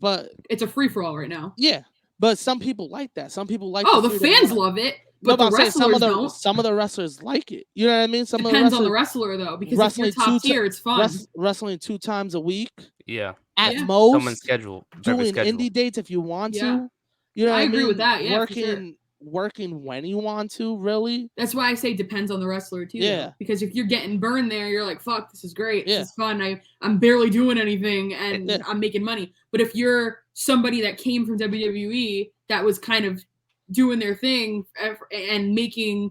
S2: But
S3: It's a free for all right now.
S2: yeah, but some people like that. Some people like.
S3: Oh, the
S2: freedom
S3: fans
S2: of-
S3: love it,
S2: No,
S3: but the
S2: I'm saying
S3: wrestlers don't.
S2: some of the wrestlers like it. You know what I mean? Some
S3: Depends
S2: of
S3: on
S2: the
S3: the
S2: wrestlers
S3: wrestler though, because if you're
S2: wrestling
S3: top
S2: two
S3: tier, it's fun.
S2: wrestling 2 times a week
S1: Yeah.
S2: at
S3: Yeah.
S2: most.
S1: Someone's schedule.
S2: Doing
S1: schedule.
S2: indie dates if you want
S3: Yeah.
S2: to. You know what
S3: I
S2: I
S3: agree
S2: mean?
S3: with that, yeah, for sure.
S2: Working when you want to, really.
S3: That's why I say depends on the wrestler too.
S2: Yeah.
S3: Though. Because if you're getting burned there, you're like, fuck, this is great.
S2: Yeah.
S3: This is fun. I'm barely doing anything and
S2: Yeah.
S3: I'm making money. But if you're somebody that came from WWE that was kind of doing their thing and making,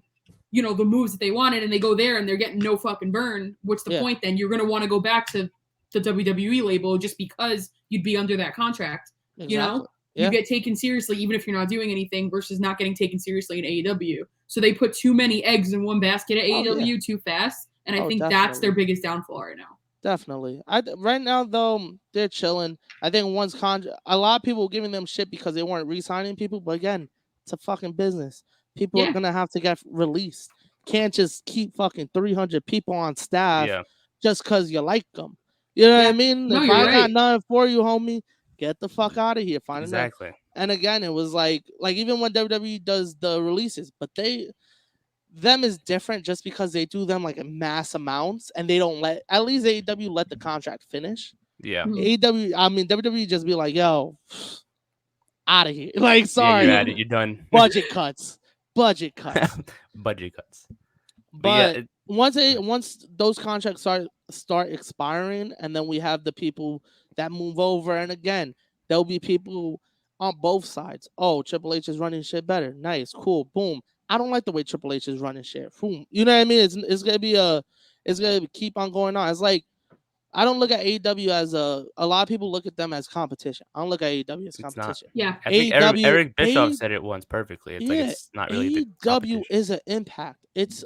S3: you know, the moves that they wanted and they go there and they're getting no fucking burn, what's the
S2: Yeah.
S3: point then? You're going to want to go back to the WWE label just because you'd be under that contract.
S2: Exactly.
S3: You know?
S2: Yeah.
S3: You get taken seriously even if you're not doing anything versus not getting taken seriously in AEW. So they put too many eggs in one basket at AEW too fast, and I think that's their biggest downfall right now.
S2: Definitely. Right now though they're chilling. I think a lot of people giving them shit because they weren't re-signing people, but again, it's a fucking business. People are gonna have to get released. Can't just keep fucking 300 people on staff just because you like them. You know what I mean?
S3: No,
S2: if
S3: you're
S2: I
S3: right.
S2: got nothing for you, homie, get the fuck out of here. Find another.
S1: Exactly.
S2: And again, it was like even when WWE does the releases, but them is different just because they do them like in mass amounts and they don't at least AEW let the contract finish.
S1: Yeah.
S2: WWE just be like, yo, out of here. Like, sorry.
S1: Yeah, you're at it. You're done.
S2: Budget cuts.
S1: Budget cuts.
S2: But once those contracts start expiring, and then we have the people that move over, and again, there'll be people on both sides. Oh, Triple H is running shit better. Nice, cool, boom. I don't like the way Triple H is running shit. Boom. You know what I mean? It's gonna be it's gonna keep on going on. It's like I don't look at AEW as a lot of people look at them as competition. I don't look at AEW as competition.
S3: Yeah.
S1: I think Eric Bischoff said it once perfectly. It's like it's not really
S2: AEW is an impact. It's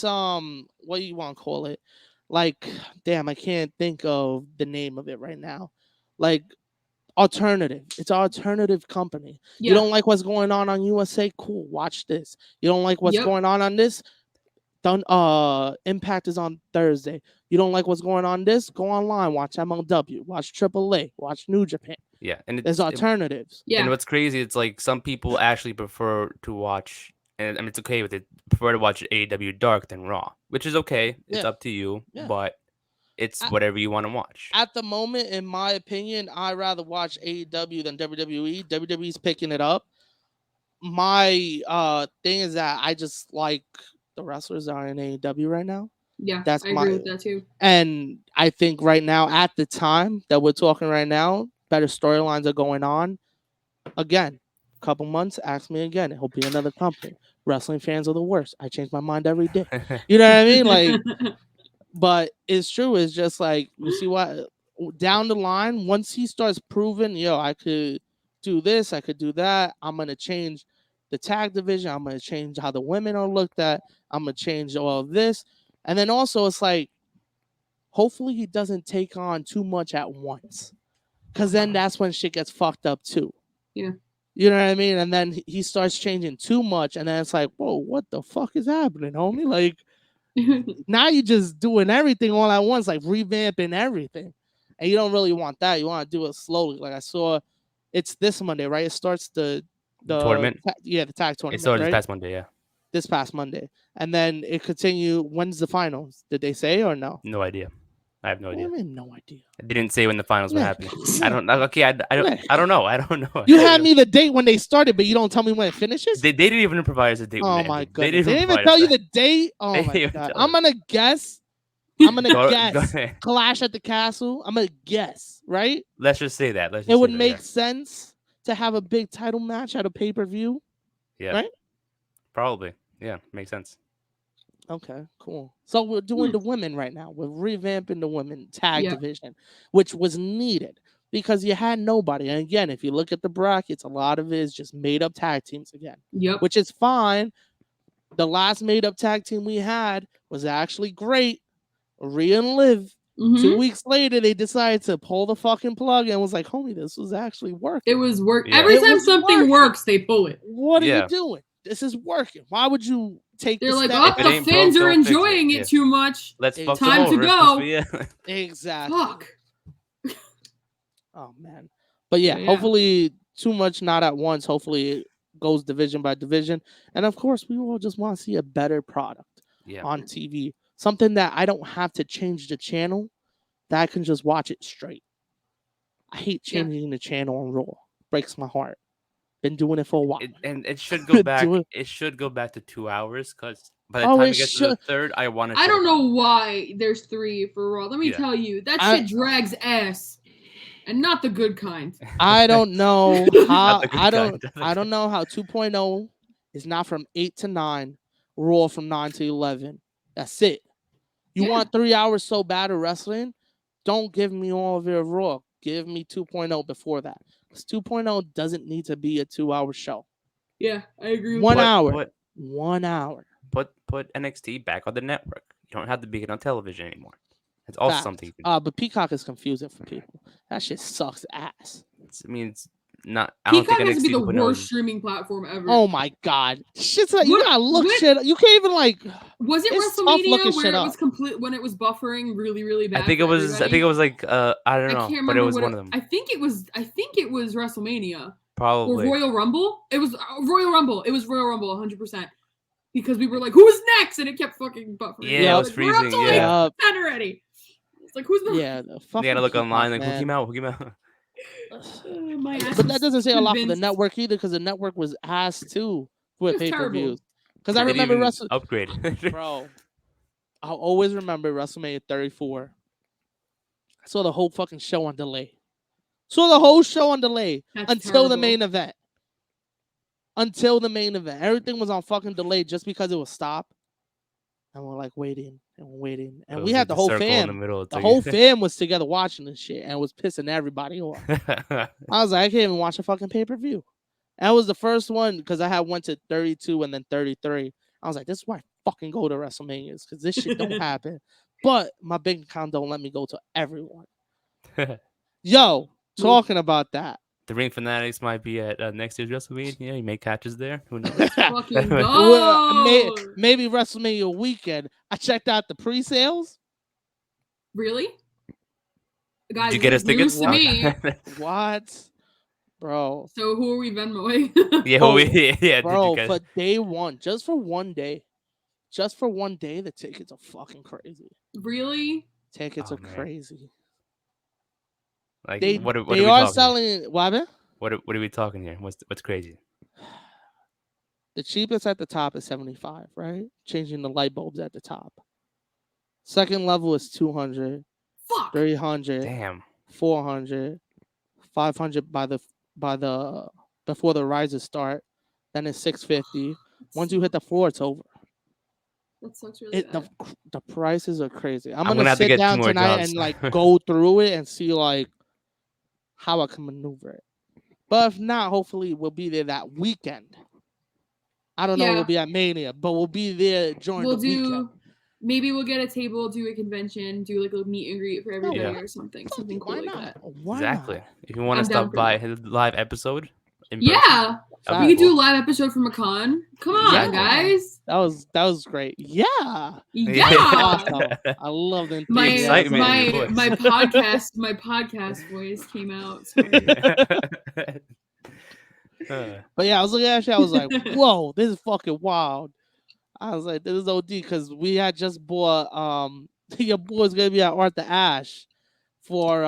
S2: what do you want to call it? Like, damn, I can't think of the name of it right now. Like alternative. It's an alternative company.
S3: Yeah.
S2: You don't like what's going on USA? Cool, watch this. You don't like what's going on this? Impact is on Thursday. You don't like what's going on this? Go online, watch MLW, watch AAA, watch New Japan.
S1: Yeah, and
S2: there's alternatives.
S3: Yeah.
S1: And what's crazy, it's like some people actually prefer to watch, and I mean it's okay with it, prefer to watch AEW Dark than Raw, which is okay. It's up to you, but it's whatever you want to watch.
S2: At the moment, in my opinion, I'd rather watch AEW than WWE. WWE's picking it up. My thing is that I just like the wrestlers that are in AEW right now.
S3: Yeah,
S2: I
S3: agree with that too.
S2: And I think right now, at the time that we're talking right now, better storylines are going on. Again, couple months, ask me again. It'll be another company. Wrestling fans are the worst. I change my mind every day. You know what I mean? Like, but it's true. It's just like, you see what down the line, once he starts proving, yo, I could do this, I could do that. I'm gonna change the tag division. I'm gonna change how the women are looked at. I'm gonna change all of this, and then also it's like, hopefully he doesn't take on too much at once, because then that's when shit gets fucked up too.
S3: Yeah.
S2: You know what I mean? And then he starts changing too much, and then it's like, whoa, what the fuck is happening, homie? Like, now you're just doing everything all at once, like revamping everything. And you don't really want that. You want to do it slowly. Like I saw, it's this Monday, right? It starts the
S1: Tournament.
S2: the tag
S1: It
S2: tournament,
S1: started
S2: right?
S1: this past Monday. Yeah.
S2: This past Monday, and then it continue. When's the finals? Did they say or no?
S1: No idea. I have no
S2: What do
S1: idea.
S2: you mean, no idea?
S1: I didn't say when the finals were
S2: Yeah.
S1: happening. I don't. Okay. I don't. I don't know. I don't know.
S2: You had me the date when they started, but you don't tell me when it finishes.
S1: They didn't even provide us a date.
S2: Oh
S1: when it
S2: my
S1: ended.
S2: goodness! They didn't even
S1: provide
S2: tell
S1: us
S2: you
S1: that.
S2: the date. Oh
S1: They
S2: my
S1: didn't even
S2: god!
S1: tell
S2: I'm
S1: us.
S2: gonna guess. I'm gonna
S1: Go
S2: guess.
S1: ahead.
S2: Clash at the Castle. I'm gonna guess, right?
S1: Let's just say that. Let's just
S2: It would
S1: say that,
S2: make sense to have a big title match at a pay-per-view.
S1: yeah.
S2: right?
S1: Probably. Yeah. Makes sense.
S2: Okay, cool. So we're doing
S3: Hmm.
S2: the women right now. We're revamping the women tag
S3: Yeah.
S2: division, which was needed because you had nobody. And again, if you look at the brackets, a lot of it is just made up tag teams again,
S3: Yep.
S2: which is fine. The last made up tag team we had was actually great. Rhea and Liv.
S3: Mhm.
S2: 2 weeks later, they decided to pull the fucking plug and was like, homie, this was actually working.
S3: It was work.
S1: Yeah.
S3: Every
S2: It
S3: time
S2: was
S3: something
S2: working.
S3: works, they pull it.
S2: What are you
S1: Yeah.
S2: doing? This is working. Why would you take
S3: They're
S2: the
S3: like,
S2: step
S3: oh,
S1: If it
S3: the
S1: ain't
S3: fans
S1: broke,
S3: are
S1: don't fix it."
S3: enjoying it
S1: Yeah.
S3: too much.
S1: Let's
S2: It's
S1: fuck
S3: time
S1: them
S3: to
S1: over.
S3: go.
S1: Yeah.
S2: Exactly.
S3: Fuck.
S2: Oh man. But yeah,
S3: Yeah.
S2: hopefully too much not at once. Hopefully it goes division by division. And of course, we all just want to see a better product
S1: Yeah.
S2: on TV. Something that I don't have to change the channel, that I can just watch it straight. I hate
S3: Yeah.
S2: changing the channel on Raw. Breaks my heart. Been doing it for a while.
S1: And it should go back.
S2: Do it.
S1: It should go back to 2 hours because by the
S2: Oh,
S1: time
S2: it
S1: it gets to the
S2: should.
S1: third, I want to.
S3: I don't know why there's 3 for Raw. Let me
S1: Yeah.
S3: tell you, that
S2: I-
S3: shit drags ass, and not the good kind.
S2: I don't know how
S1: the good
S2: I
S1: kind,
S2: don't
S1: not the
S2: I don't
S1: good-
S2: know how 2.0 is not from 8 to 9, Raw from 9 to 11. That's it. You
S3: Yeah.
S2: want 3 hours so bad of wrestling? Don't give me all of it Raw. Give me 2.0 before that. Because 2.0 doesn't need to be a 2-hour show.
S3: Yeah, I agree with
S2: 1
S3: you.
S2: hour.
S1: Put
S2: 1 hour.
S1: put NXT back on the network. You don't have to be it on television anymore. It's also
S2: Fact.
S1: something you can.
S2: But Peacock is confusing for people. That shit sucks ass.
S1: I mean, it's not. I don't
S3: Peacock
S1: think
S3: has to be
S1: NXT
S3: the
S1: 2.0
S3: worst
S1: is-
S3: streaming platform ever.
S2: Oh my god. Shit's like, you
S3: What-
S2: gotta look
S3: what-
S2: shit. You can't even like.
S3: Was it
S2: it's tough
S3: WrestleMania
S2: looking
S3: where
S2: shit
S3: it was
S2: up.
S3: complete when it was buffering really, really bad?
S1: I think it
S3: for
S1: was. I
S3: everybody?
S1: think it was like. I don't
S3: I
S1: know,
S3: can't
S1: but
S3: remember
S1: it was
S3: what
S1: one of them.
S3: I think it was WrestleMania
S1: Probably.
S3: or Royal Rumble. It was Royal Rumble. It was Royal Rumble, 100%. Because we were like, "Who's next?" and it kept fucking buffering.
S1: Yeah,
S2: it
S1: was
S3: Like, we're up
S1: freezing,
S3: to
S1: yeah.
S3: like 10 already. It's like, who's the?
S2: Yeah, the fucking
S1: You gotta look
S2: Peacock,
S1: online like who
S2: man.
S1: came out. Who came out?
S3: My ass
S2: But
S3: was
S2: that doesn't say a lot for the
S3: convinced.
S2: network either, because the network was ass too with
S3: It was
S2: pay per
S3: terrible.
S2: views. Because I
S1: They didn't
S2: remember
S1: even
S2: Wrestle,
S1: upgrade.
S2: bro. I'll always remember WrestleMania 34. I saw the whole fucking show on delay. Saw the whole show on delay
S3: That's
S2: until the
S3: terrible.
S2: main event. Until the main event, everything was on fucking delay just because it was stopped. And we're like waiting and waiting, and
S1: It
S2: we
S1: was
S2: had
S1: like
S2: the whole
S1: circle in the
S2: fam.
S1: middle. It's
S2: The
S1: like-
S2: whole fam was together watching this shit, and it was pissing everybody off. I was like, I can't even watch a fucking pay per view. That was the first one because I had went to 32 and then 33. I was like, this is why I fucking go to WrestleManias because this shit don't happen. But my bank account don't let me go to everyone. Yo, talking about that.
S1: The Ring Fanatics might be at next year's WrestleMania. Yeah, you make catches there. Who knows?
S3: Fucking
S2: Well,
S3: go.
S2: maybe WrestleMania weekend. I checked out the pre-sales.
S3: Really? Guys,
S1: Did you get
S3: this
S1: us
S3: is news
S1: tickets?
S3: to me.
S2: What, bro?
S3: So who are we Venmoing?
S1: Yeah,
S2: Oh,
S1: yeah.
S2: Bro,
S1: Did you
S2: for
S1: guys...
S2: day one, just for one day, the tickets are fucking crazy.
S3: Really?
S2: Tickets
S1: Oh,
S2: are
S1: man.
S2: crazy.
S1: Like,
S2: They
S1: what are
S2: they
S1: we
S2: are
S1: talking?
S2: selling. What happened?
S1: What are we talking here? What's crazy?
S2: The cheapest at the top is 75, right? Changing the light bulbs at the top. Second level is 200,
S3: Fuck.
S2: 300,
S1: Damn.
S2: 400, 500 by the before the rises start. Then it's 650. Once you hit the floor, it's over.
S3: That sucks really bad.
S2: The prices are crazy. I'm
S1: gonna
S2: gonna
S1: have to
S2: sit
S1: get 2
S2: down
S1: more
S2: tonight
S1: jobs.
S2: and like go through it and see like how I can maneuver it. But if not, hopefully we'll be there that weekend. I don't know if
S3: Yeah.
S2: we'll be at Mania, but we'll be there during
S3: We'll
S2: the weekend.
S3: maybe we'll get a table, do a convention, do like a meet and greet for everybody
S1: Yeah.
S3: or something.
S2: Fuck
S3: Something
S2: it,
S3: cool
S2: why
S3: like
S2: not?
S3: that.
S2: Why
S1: Exactly.
S2: not?
S1: If you want to
S3: I'm down
S1: stop
S3: for
S1: by
S3: that.
S1: his live episode in person,
S3: Yeah.
S1: that'd
S3: We
S1: be
S3: could do a
S1: cool.
S3: live episode from a con. Come on,
S1: Exactly.
S3: guys.
S2: That was great. Yeah.
S3: Yeah.
S2: Awesome. I love the
S3: My
S1: excitement in your
S3: my
S1: voice.
S3: my podcast voice came out. Sorry.
S2: But yeah, I was looking at that shit. I was like, whoa, this is fucking wild. I was like, this is OD because we had just bought your boy's gonna be at Arthur Ashe for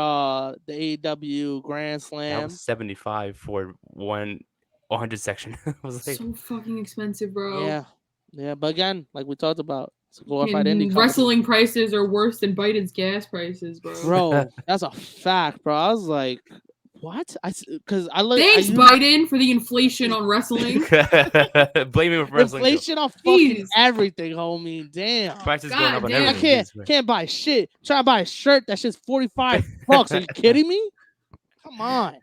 S2: the AEW Grand
S1: That
S2: Slam.
S1: was 75 for 100 section. I was like,
S3: So fucking expensive, bro.
S2: Yeah. Yeah, but again, like we talked about, it's a glorified
S3: And
S2: indie company.
S3: wrestling prices are worse than Biden's gas prices, bro.
S2: Bro, that's a fact, bro. I was like, what? Because I look.
S3: Thanks, Biden, for the inflation on wrestling.
S1: blame him for wrestling.
S2: Inflation on fucking
S3: Jeez.
S2: everything, homie. Damn.
S1: Prices
S3: God
S1: going up on
S3: damn.
S2: I
S1: everything.
S2: can't buy shit. Try to buy a shirt that shit's $45. Are you kidding me? Come on.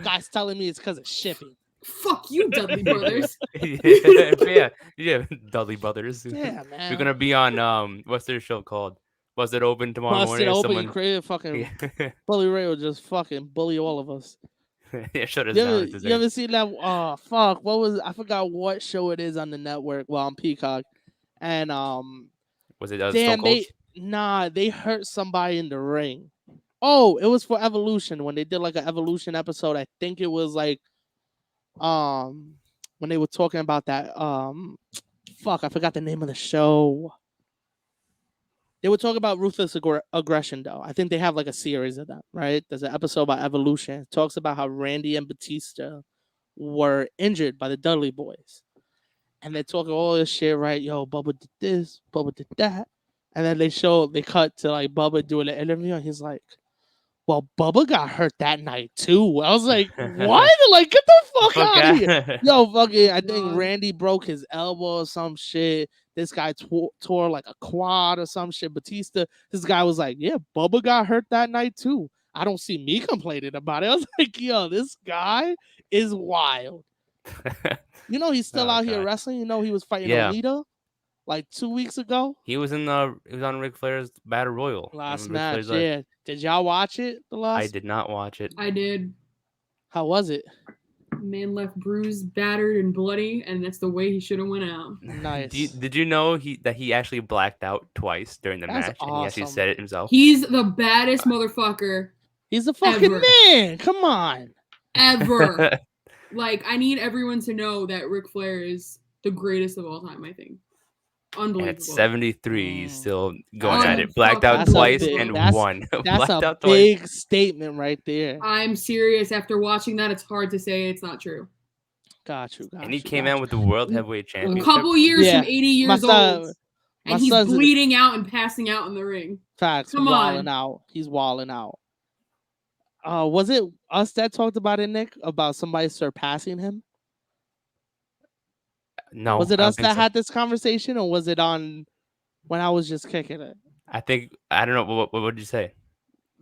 S2: Guys telling me it's because of shipping.
S3: Fuck you, Dudley Brothers.
S1: yeah, Dudley Brothers.
S2: Yeah, man.
S1: We're gonna be on what's their show called? Was it open tomorrow
S2: Busted
S1: morning?
S2: open,
S1: Someone...
S2: you crazy fucking
S1: Yeah.
S2: Bully Ray will just fucking bully all of us.
S1: Yeah, shut us
S2: You
S1: down.
S2: ever,
S1: if there's
S2: you ever seen that? Fuck. What was? I forgot what show it is on the network. Well, on Peacock, and
S1: was it
S2: damn,
S1: Stone Cold?
S2: they hurt somebody in the ring. Oh, it was for Evolution when they did like an Evolution episode. I think it was like when they were talking about that fuck, I forgot the name of the show. They were talking about ruthless aggression, though. I think they have like a series of them, right? There's an episode about Evolution. It talks about how Randy and Batista were injured by the Dudley Boys. And they're talking all this shit, right? Yo, Bubba did this, Bubba did that. And then they cut to like Bubba doing an interview, and he's like, well, Bubba got hurt that night too. I was like, what? Like, get the fuck out of here. Yo, fucking, I think
S3: God.
S2: Randy broke his elbow or some shit. This guy tore like a quad or some shit. Batista, this guy was like, yeah, Bubba got hurt that night too. I don't see me complaining about it. I was like, yo, this guy is wild. You know, he's still
S1: Oh,
S2: out here
S1: God.
S2: wrestling. You know, he was fighting
S1: Yeah.
S2: Alita like 2 weeks ago.
S1: He was on Ric Flair's Battle Royal.
S2: Last
S1: And Ric
S2: match,
S1: Flair's like,
S2: yeah. Did y'all watch it?
S1: I did not watch it.
S3: I did.
S2: How was it?
S3: Man left bruised, battered, and bloody, and that's the way he should have went out.
S2: Nice.
S1: Did you know that he actually blacked out twice during the
S2: That's
S1: match, and he actually
S2: awesome.
S1: said it himself?
S3: He's the baddest motherfucker
S2: He's a fucking
S3: Ever.
S2: man. Come on.
S3: ever. Like, I need everyone to know that Ric Flair is the greatest of all time, I think. Unbelievable.
S1: At 73, he's
S2: Mm.
S1: still going at it.
S3: Unfucking
S1: Blacked out
S2: That's a
S1: twice
S2: big-
S1: and
S2: that's-
S1: won.
S2: That's
S1: Blacked
S2: a
S1: out twice.
S2: big statement right there.
S3: I'm serious. After watching that, it's hard to say it's not true.
S2: Got you.
S1: And he came out with the World Heavyweight
S3: A
S1: Championship.
S3: couple years
S2: Yeah.
S3: from 80 years
S2: My son-
S3: old,
S2: my
S3: and he's
S2: son's-
S3: bleeding out and passing out in the ring.
S2: Facts.
S3: Come
S2: Walling
S3: on.
S2: out. He's walling out. Was it us that talked about it, Nick? About somebody surpassing him?
S1: No,
S2: Was it
S1: I don't
S2: us
S1: think
S2: that
S1: so.
S2: had this conversation, or was it on when I was just kicking it?
S1: I don't know. What did you say?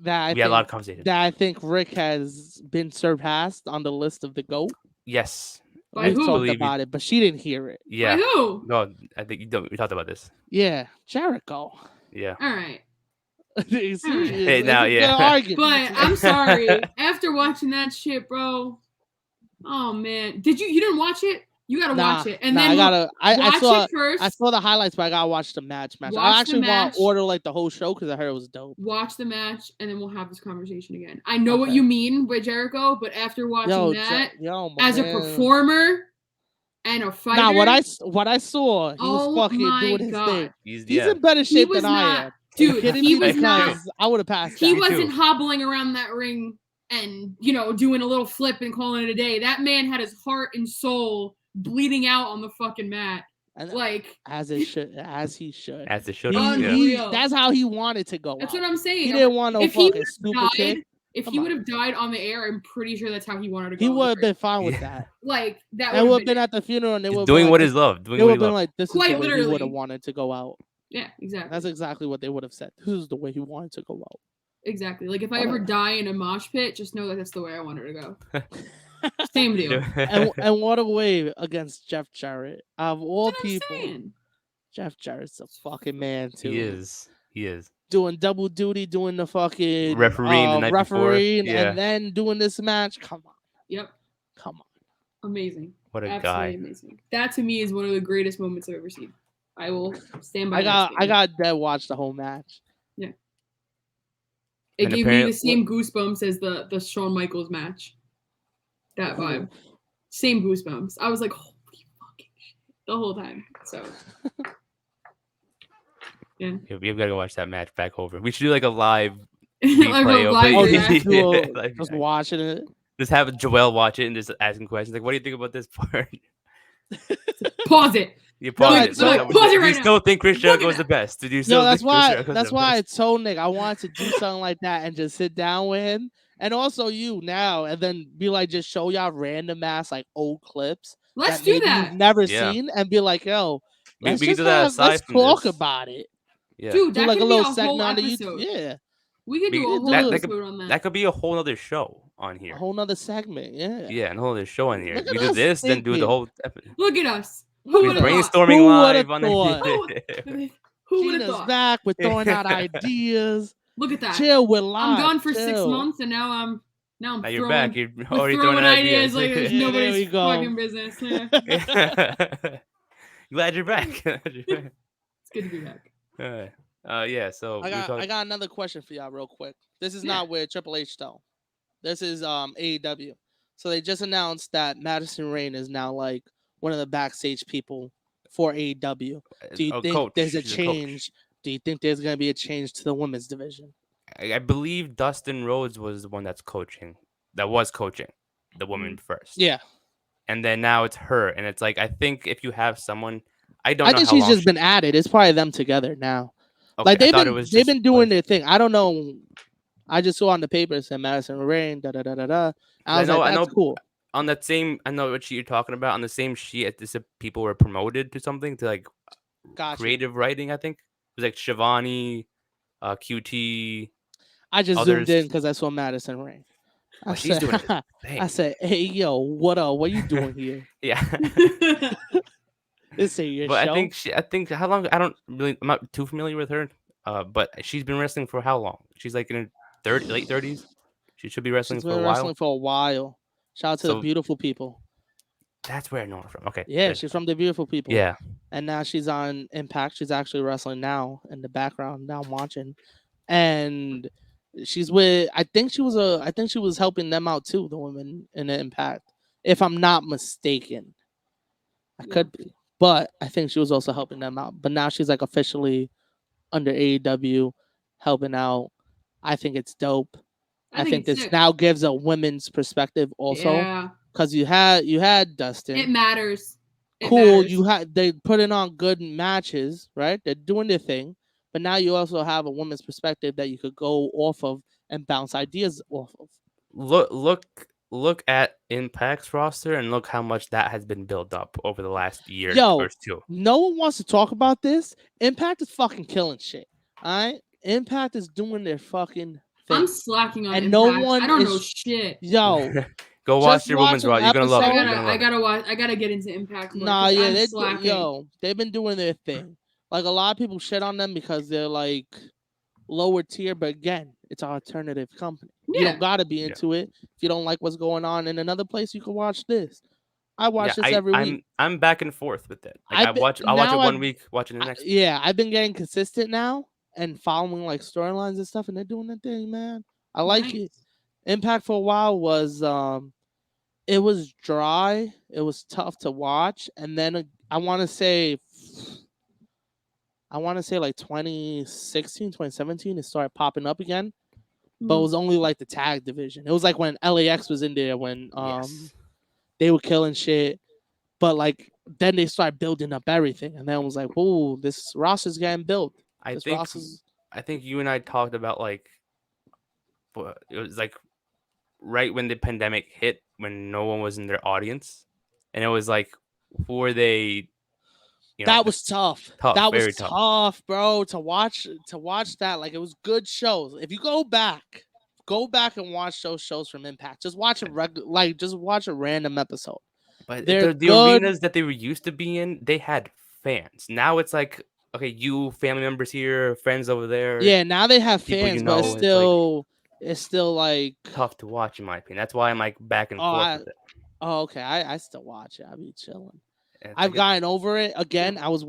S2: That
S1: We had a lot of conversations.
S2: that I think Rick has been surpassed on the list of the GOAT.
S1: Yes.
S3: By
S2: We
S3: who?
S2: talked
S1: believe
S2: about it, but she didn't hear it.
S1: Yeah.
S3: By who?
S1: No, I think we talked about this.
S2: Yeah, Jericho.
S1: Yeah.
S3: All right.
S2: It's
S1: Hey,
S2: a
S1: now,
S2: good
S1: yeah.
S2: argument.
S3: But I'm sorry. After watching that shit, bro. Oh man. You didn't watch it? You gotta watch it. And then
S2: I
S3: watch
S2: saw
S3: it first.
S2: I saw the highlights, but I gotta watch the match.
S3: Watch
S2: I
S3: the
S2: actually want
S3: match.
S2: to order like the whole show because I heard it was dope.
S3: Watch the match, and then we'll have this conversation again. I know what
S2: Okay.
S3: you mean by Jericho, but after watching that,
S2: my
S3: as a
S2: man.
S3: performer and a fighter,
S2: Nah, what I saw, he
S3: Oh
S2: was fucking
S3: my
S2: doing his
S3: God.
S2: thing.
S1: He's
S2: He's in better shape
S3: was
S2: than I
S3: not-
S2: am.
S3: dude,
S2: Are you kidding
S3: he
S2: me?
S3: was not-
S2: Because I would have passed
S3: he
S2: out.
S1: Me
S3: wasn't
S1: too.
S3: hobbling around that ring and doing a little flip and calling it a day. That man had his heart and soul bleeding out on the fucking mat.
S2: And
S3: Like,
S2: as he should.
S1: As it should.
S2: He-
S1: Yeah.
S3: Unreal.
S2: that's how he wanted to go.
S3: that's
S2: out.
S3: what I'm saying.
S2: He didn't want no
S3: If he
S2: fucking
S3: would've
S2: super
S3: died,
S2: kick.
S3: If
S2: Come
S3: he
S2: on.
S3: would have died on the air, I'm pretty sure that's how he wanted to go.
S2: He
S3: on the
S2: would have been
S3: ring.
S2: fine with
S1: Yeah.
S2: that.
S3: Like that
S2: And
S3: would
S2: would
S3: have
S2: have been
S3: been
S2: at the funeral, and they
S1: Just
S2: would have
S1: doing
S2: been
S1: what
S2: like,
S1: is love. Doing
S2: they
S1: what
S2: would
S1: he
S2: have been
S1: loves.
S2: like, this is
S3: Quite
S2: the way he would
S3: literally.
S2: have wanted to go out.
S3: yeah, exactly.
S2: That's exactly what they would have said. This is the way he wanted to go out.
S3: Exactly. Like if I ever
S2: Whatever.
S3: die in a mosh pit, just know that that's the way I wanted to go. Same deal.
S2: and what a way against Jeff Jarrett. Of all
S3: That's what I'm
S2: people,
S3: saying.
S2: Jeff Jarrett's a fucking man too.
S1: He is. He is.
S2: Doing double duty, doing the fucking
S1: Refereeing the night before.
S2: refereeing,
S1: Yeah.
S2: and then doing this match. Come on,
S3: Yep.
S2: come on.
S3: Amazing.
S1: What a
S3: Absolutely
S1: guy.
S3: amazing. That to me is one of the greatest moments I've ever seen. I will stand by
S2: I
S3: that
S2: got
S3: statement.
S2: dead watch the whole match.
S3: It
S1: And
S3: gave me the
S1: apparently-
S3: same goosebumps as the Shawn Michaels match. That vibe. Same goosebumps. I was like, holy fucking shit. The whole time. So yeah.
S1: Yeah, we've got to go watch that match back over. We should do like a live
S3: Like
S1: replay
S3: a
S1: of
S3: live
S1: it.
S2: Oh,
S3: reaction.
S2: just, do a-
S1: Yeah, like,
S2: just watching it.
S1: just have Joelle watch it and just asking questions like, "What do you think about this part?"
S3: Pause it.
S1: You
S2: No,
S1: pause
S2: like,
S1: it.
S2: so-
S1: So,
S3: pause it
S1: do
S3: right
S1: you
S3: now.
S1: still think Chris
S3: Look
S1: Jericho
S3: at
S1: was the
S3: that.
S1: best? Did you
S2: No,
S1: still
S2: that's
S1: think Chris
S2: why.
S1: Jericho was
S2: That's
S1: the
S2: why I
S1: best?
S2: told Nick I wanted to do something like that and just sit down with him, and also you now, and then be like, just show y'all random ass like old clips
S3: Let's
S2: that
S3: do
S2: maybe
S3: that.
S2: you've never
S1: Yeah.
S2: seen, and be like, yo,
S1: We
S2: let's
S1: can
S2: just
S1: do that aside
S2: let's
S1: from
S2: talk
S1: this.
S2: about it.
S1: Yeah.
S3: Dude,
S2: Do
S3: that
S2: like a
S3: could be
S2: little
S3: a
S2: segment
S3: whole
S2: on the
S3: episode.
S2: YouTube. Yeah,
S3: We could
S1: We-
S3: do a whole
S2: that-
S3: episode on that.
S1: That could be a whole other show on here.
S2: a whole nother segment. Yeah.
S1: Yeah, and a whole other show on here.
S2: Look at
S1: We do
S2: us
S1: this, then do the
S2: thinking.
S1: whole episode.
S3: Look at us. Who
S1: We're
S3: would have thought?
S1: brainstorming
S2: Who
S1: live
S2: would've
S1: on
S2: thought?
S1: the.
S3: Who would have
S2: Gina's
S3: thought?
S2: back. We're throwing out ideas.
S3: Look at that.
S2: Chill, we're live.
S3: I'm gone for 6
S2: chill.
S3: months, and now I'm
S1: Now
S3: throwing,
S1: you're back. You're
S3: we're
S1: already
S3: throwing
S1: throwing
S3: ideas like there's
S2: Yeah, there
S3: nobody's
S2: we go.
S3: fucking business. Yeah.
S1: Glad you're back. Glad you're back.
S3: It's good to be back.
S1: Yeah. So
S2: I got another question for y'all real quick. This is
S3: Yeah.
S2: not with Triple H though. This is AEW. So they just announced that Madison Rain is now like one of the backstage people for AEW. Do you think there's a change? Do you think there's gonna be a change to the women's division?
S1: I believe Dustin Rhodes was the one that's coaching. That was coaching the woman first.
S2: Yeah.
S1: And then now it's her, and it's like I think if you have someone, I don't
S2: I
S1: know
S2: think
S1: how
S2: she's
S1: long
S2: just been added. It's probably them together now.
S1: Okay,
S2: Like
S1: I
S2: they've
S1: thought it
S2: been
S1: was
S2: they've
S1: just,
S2: been doing
S1: like-
S2: their thing. I don't know. I just saw on the paper it said Madison Rain, da da da da da. I was
S1: I
S2: like,
S1: know-
S2: that's cool.
S1: on that same. I know what sheet you're talking about. On the same sheet, this people were promoted to something to like
S2: Gotcha.
S1: creative writing. I think it was like Shivani, QT.
S2: I just
S1: others-
S2: zoomed in because I saw Madison Rain. I
S1: Oh, she's
S2: said,
S1: doing it.
S2: I
S1: Dang.
S2: said, hey yo, what up? What you doing here?
S1: Yeah.
S2: This ain't your
S1: But
S2: show.
S1: I think how long? I don't really. I'm not too familiar with her. But she's been wrestling for how long? She's like in her late 30s. She should be wrestling
S2: She's
S1: for
S2: been
S1: a while.
S2: wrestling for a while. Shout out to the
S1: So-
S2: beautiful people.
S1: That's where I know her from. Okay.
S2: Yeah,
S1: good.
S2: she's from the beautiful people.
S1: Yeah.
S2: And now she's on Impact. She's actually wrestling now in the background. Now I'm watching. And she's with I think she was helping them out too, the women in the Impact. If I'm not mistaken. I could be. But I think she was also helping them out. But now she's like officially under AEW helping out. I think it's dope. I think
S3: it's
S2: this
S3: sick.
S2: now gives a women's perspective also.
S3: Yeah,
S2: Because you had Dustin.
S3: it matters. It
S2: Cool.
S3: matters.
S2: They putting on good matches, right? They're doing their thing. But now you also have a woman's perspective that you could go off of and bounce ideas off of.
S1: Look at Impact's roster and look how much that has been built up over the last year
S2: Yo.
S1: or two.
S2: No one wants to talk about this. Impact is fucking killing shit. All right? Impact is doing their fucking thing.
S3: I'm slacking on
S2: And
S3: Impact.
S2: no one
S3: I don't
S2: is-
S3: know shit.
S2: Yo,
S1: Go watch
S2: Just
S1: your
S2: watch
S1: women's
S2: an
S1: raw. You're gonna love
S2: episode.
S1: it.
S3: I
S1: You're gonna
S3: gotta,
S1: love it.
S3: I gotta get into Impact. More,
S2: nah,
S3: 'cause
S2: yeah,
S3: I'm slacking.
S2: they've been doing their thing. Like a lot of people shit on them because they're like lower tier, but again, it's an alternative company. You
S3: Yeah.
S2: don't gotta be
S1: Yeah.
S2: into it. If you don't like what's going on in another place, you can watch this. I watch this every week.
S1: I'm back and forth with it. Like,
S2: I've been-
S1: I'll watch it
S2: now
S1: one
S2: I've-
S1: week, watching the next.
S2: Yeah, I've been getting consistent now and following like storylines and stuff, and they're doing their thing, man. I like it.
S3: Nice.
S2: Impact for a while was it was dry, it was tough to watch, and then I want to say like 2016, 2017 it started popping up again, but it
S3: Mhm.
S2: was only like the tag division. It was like when LAX was in there when
S1: Yes.
S2: they were killing shit, but like then they started building up everything, and then it was like, "Whoa, this roster's getting built."
S1: I
S2: This
S1: think
S2: roster's
S1: you and I talked about like, it was like right when the pandemic hit, when no one was in their audience, and it was like, who were they?
S2: That was tough.
S1: Tough,
S2: That was
S1: very tough.
S2: tough, bro. To watch that, like it was good shows. If you go back and watch those shows from Impact. Just watch just watch a random episode.
S1: But
S2: They're
S1: the
S2: good.
S1: arenas that they were used to be in, they had fans. Now it's like, okay, you family members here, friends over there.
S2: Yeah, now they have
S1: people
S2: fans,
S1: you
S2: but
S1: know,
S2: it's still like
S1: tough to watch in my opinion. That's why I'm like back and forth with it.
S2: Oh, okay. I still watch it. I be chilling.
S1: It's
S2: I've
S1: like
S2: gotten over it. Again, I was